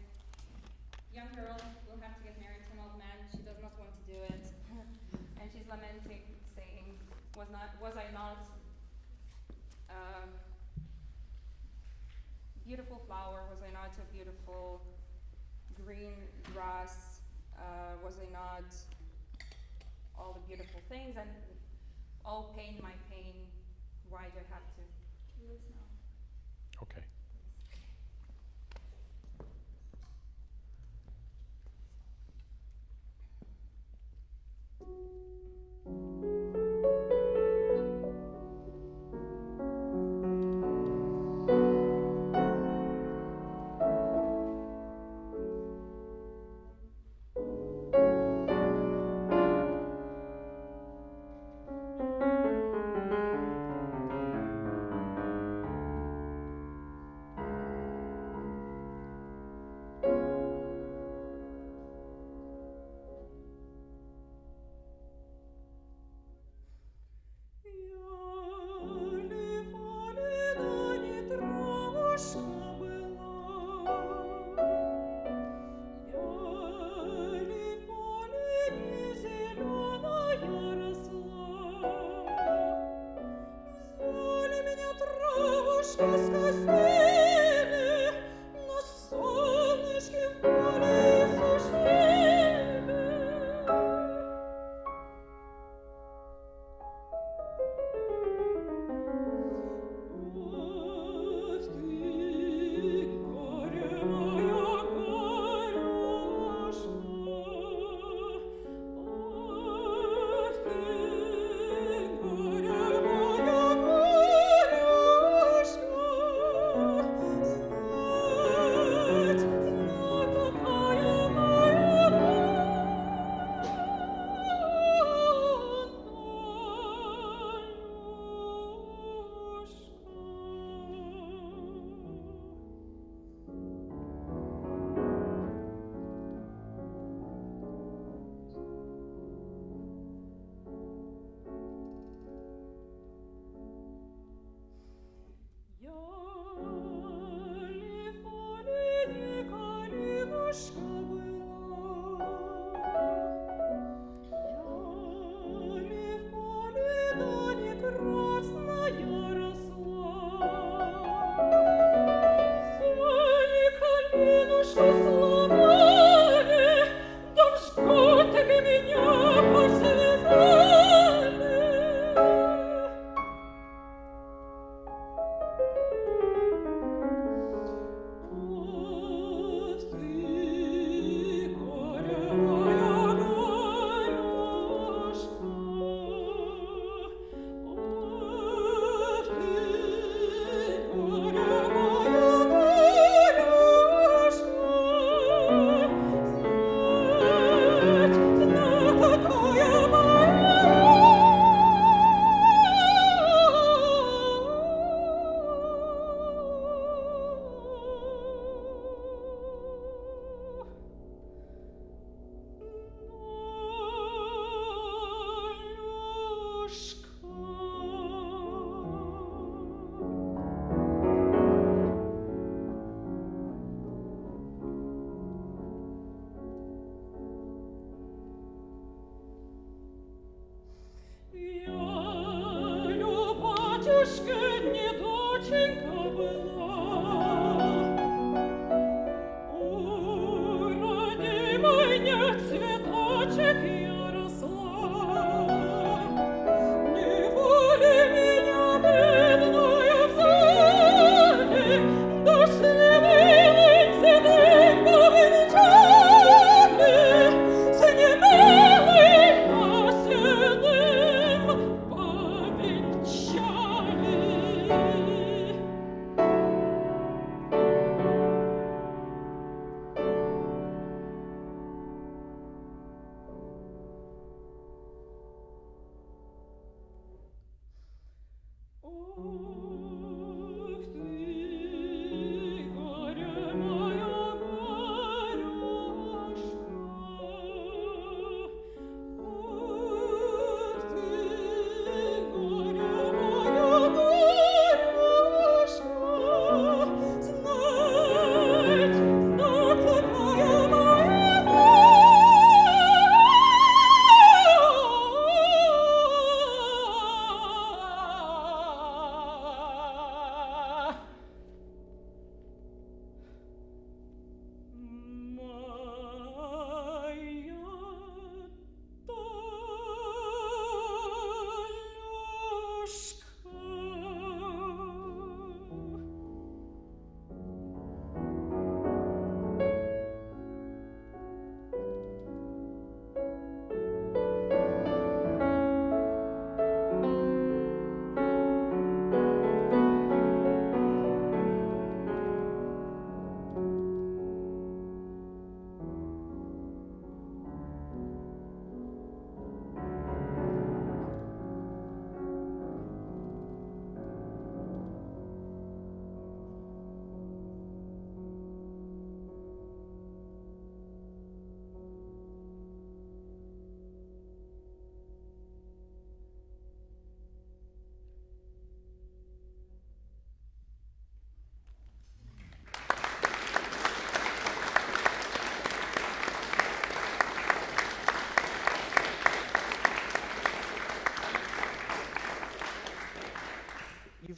Young girl will have to get married to an old man. She does not want to do it. And she's lamenting, saying, was I not a beautiful flower? Was I not a beautiful green grass? Was I not all the beautiful things? And all pain, my pain, why do I have to do this now? Okay.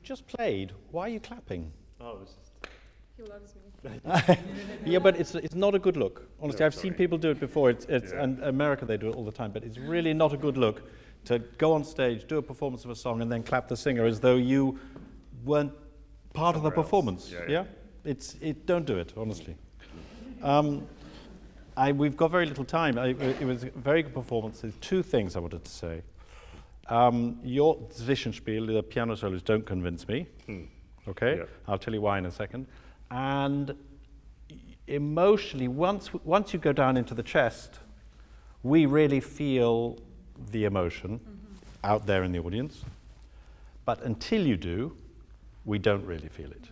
just played. Why are you clapping? Oh, it was just... He loves me. Yeah, but it's not a good look. Honestly, No, I've seen sorry. people do it before. It's Yeah. and America they do it all the time. But it's really not a good look to go on stage, do a performance of a song, and then clap the singer as though you weren't part of the Somewhere else. performance. Yeah. Don't do it, honestly. We've got very little time. It was a very good performance. There's two things I wanted to say. Your Zwischenspiel, the piano solos, don't convince me. Okay, Yeah. I'll tell you why in a second. And emotionally, once you go down into the chest, we really feel the emotion out there in the audience. But until you do, we don't really feel it.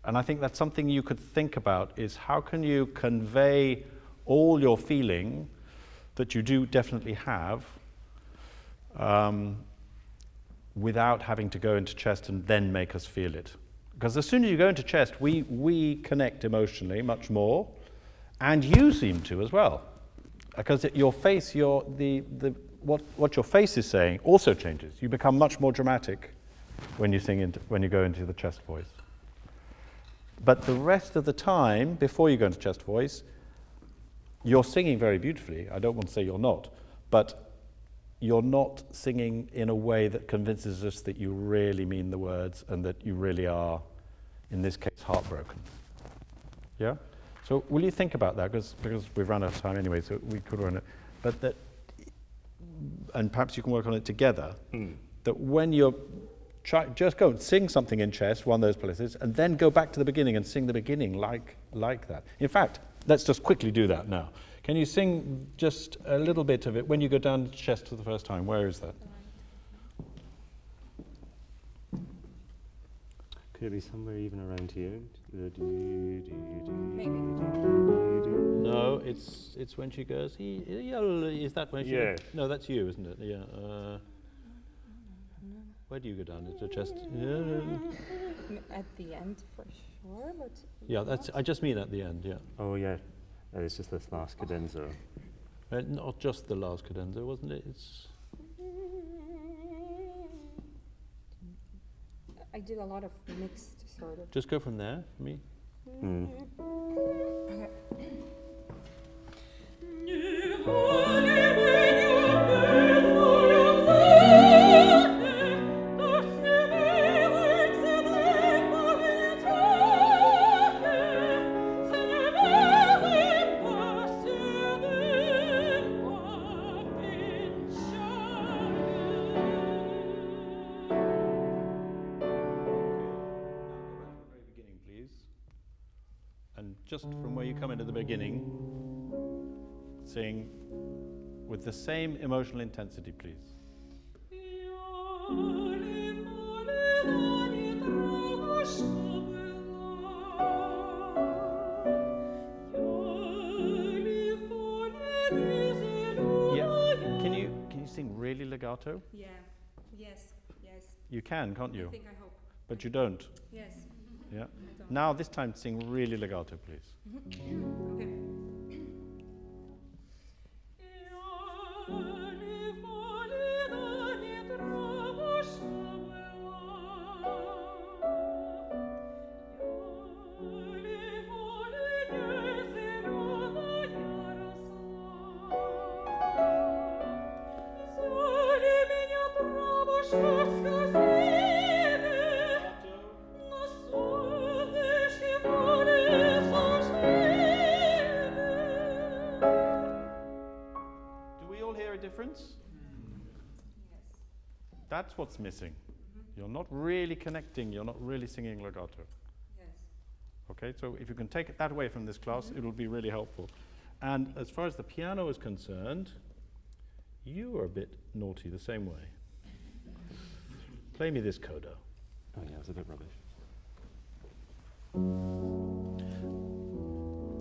And I think that's something you could think about, is how can you convey all your feeling that you do definitely have without having to go into chest and then make us feel it. Because as soon as you go into chest, we connect emotionally much more, and you seem to as well. Because your face, what your face is saying also changes. You become much more dramatic when you go into the chest voice. But the rest of the time, before you go into chest voice, you're singing very beautifully. I don't want to say you're not, but you're not singing in a way that convinces us that you really mean the words and that you really are, in this case, heartbroken. Yeah? So will you think about that? Because we've run out of time anyway, so we could run it. But that, and perhaps you can work on it together, that when you're just go and sing something in chest, one of those places, and then go back to the beginning and sing the beginning like that. In fact, let's just quickly do that now. Can you sing just a little bit of it when you go down to chest for the first time? Where is that? Could it be somewhere even around here? Maybe. No, it's when she goes. Is that when she? Yeah. No, that's you, isn't it? Yeah. Where do you go down into chest? Yeah. At the end for sure, but Yeah, that's. I just mean at the end. Yeah. Oh, yeah. It's just this last cadenza. Not just the last cadenza, wasn't it? It's. I do a lot of mixed sort of. Just go from there for me. Just from where you come into the beginning, sing with the same emotional intensity, please. Yeah. Can you sing really legato? Yeah. Yes. You can, can't you? I hope. But you don't. Yes. Yeah. Now this time sing really legato, please. Okay. That's what's missing. You're not really connecting, you're not really singing legato. Yes. Okay, so if you can take that away from this class, it'll be really helpful. And as far as the piano is concerned, you are a bit naughty the same way. Play me this coda. Oh yeah, it's a bit rubbish.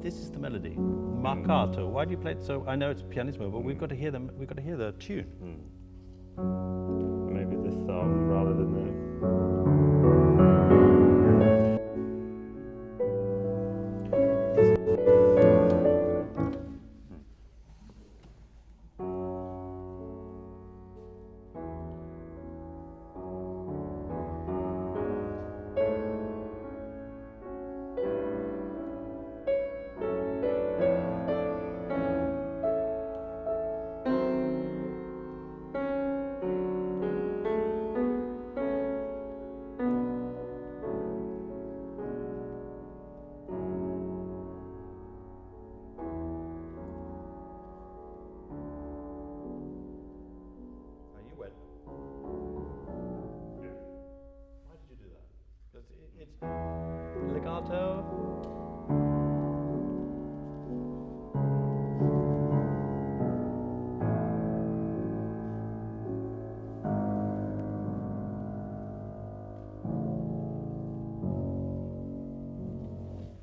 This is the melody. Marcato. Why do you play it so? I know it's pianismo, but we've got to hear them. We've got to hear the tune. Maybe the thumb rather than the.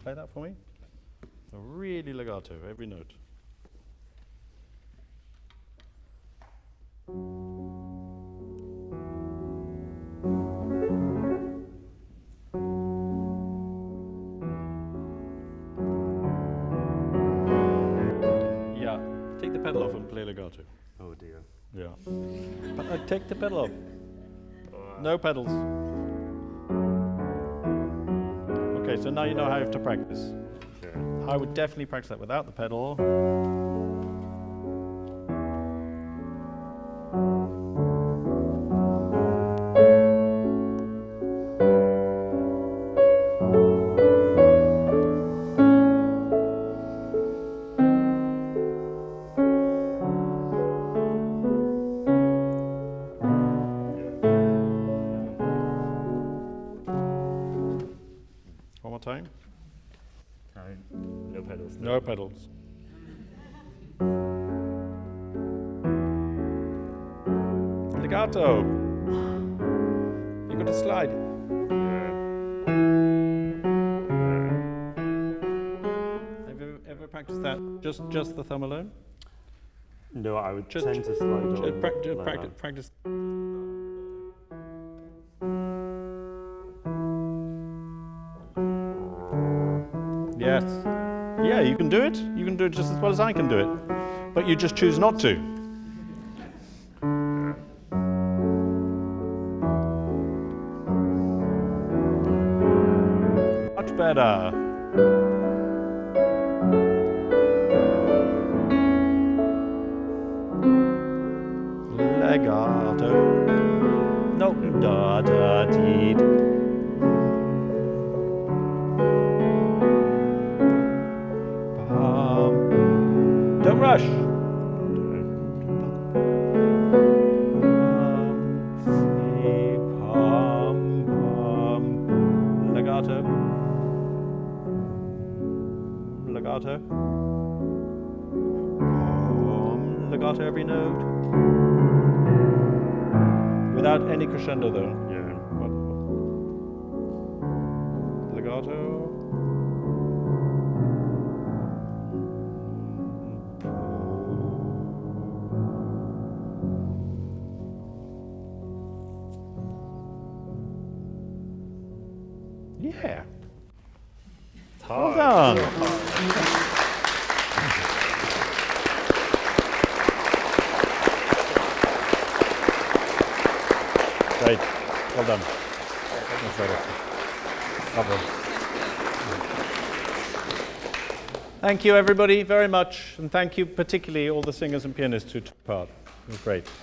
play that for me? So really legato, every note. Yeah, take the pedal off and play legato. Oh dear. Yeah. But take the pedal off. No pedals. Okay, so now you know how you have to practice. Okay. I would definitely practice that without the pedal. One more time. Time. No pedals. No pedals. Legato. You got to slide. Have you ever practiced that? Just the thumb alone? No, I would Just- tend to slide on. Just like that. practice. Yes. Yeah, you can do it. You can do it just as well as I can do it. But you just choose not to. Much better. Legato. No, da da dee. Don't rush. Legato. Legato. Legato every note. Without any crescendo though. Yeah. Legato. Yeah. Well done. Great. Well done. That's better. Lovely. Thank you, everybody, very much. And thank you particularly all the singers and pianists who took part. It was great. Put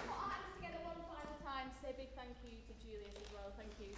our hands together one final time to say a big thank you to Julius as well. Thank you.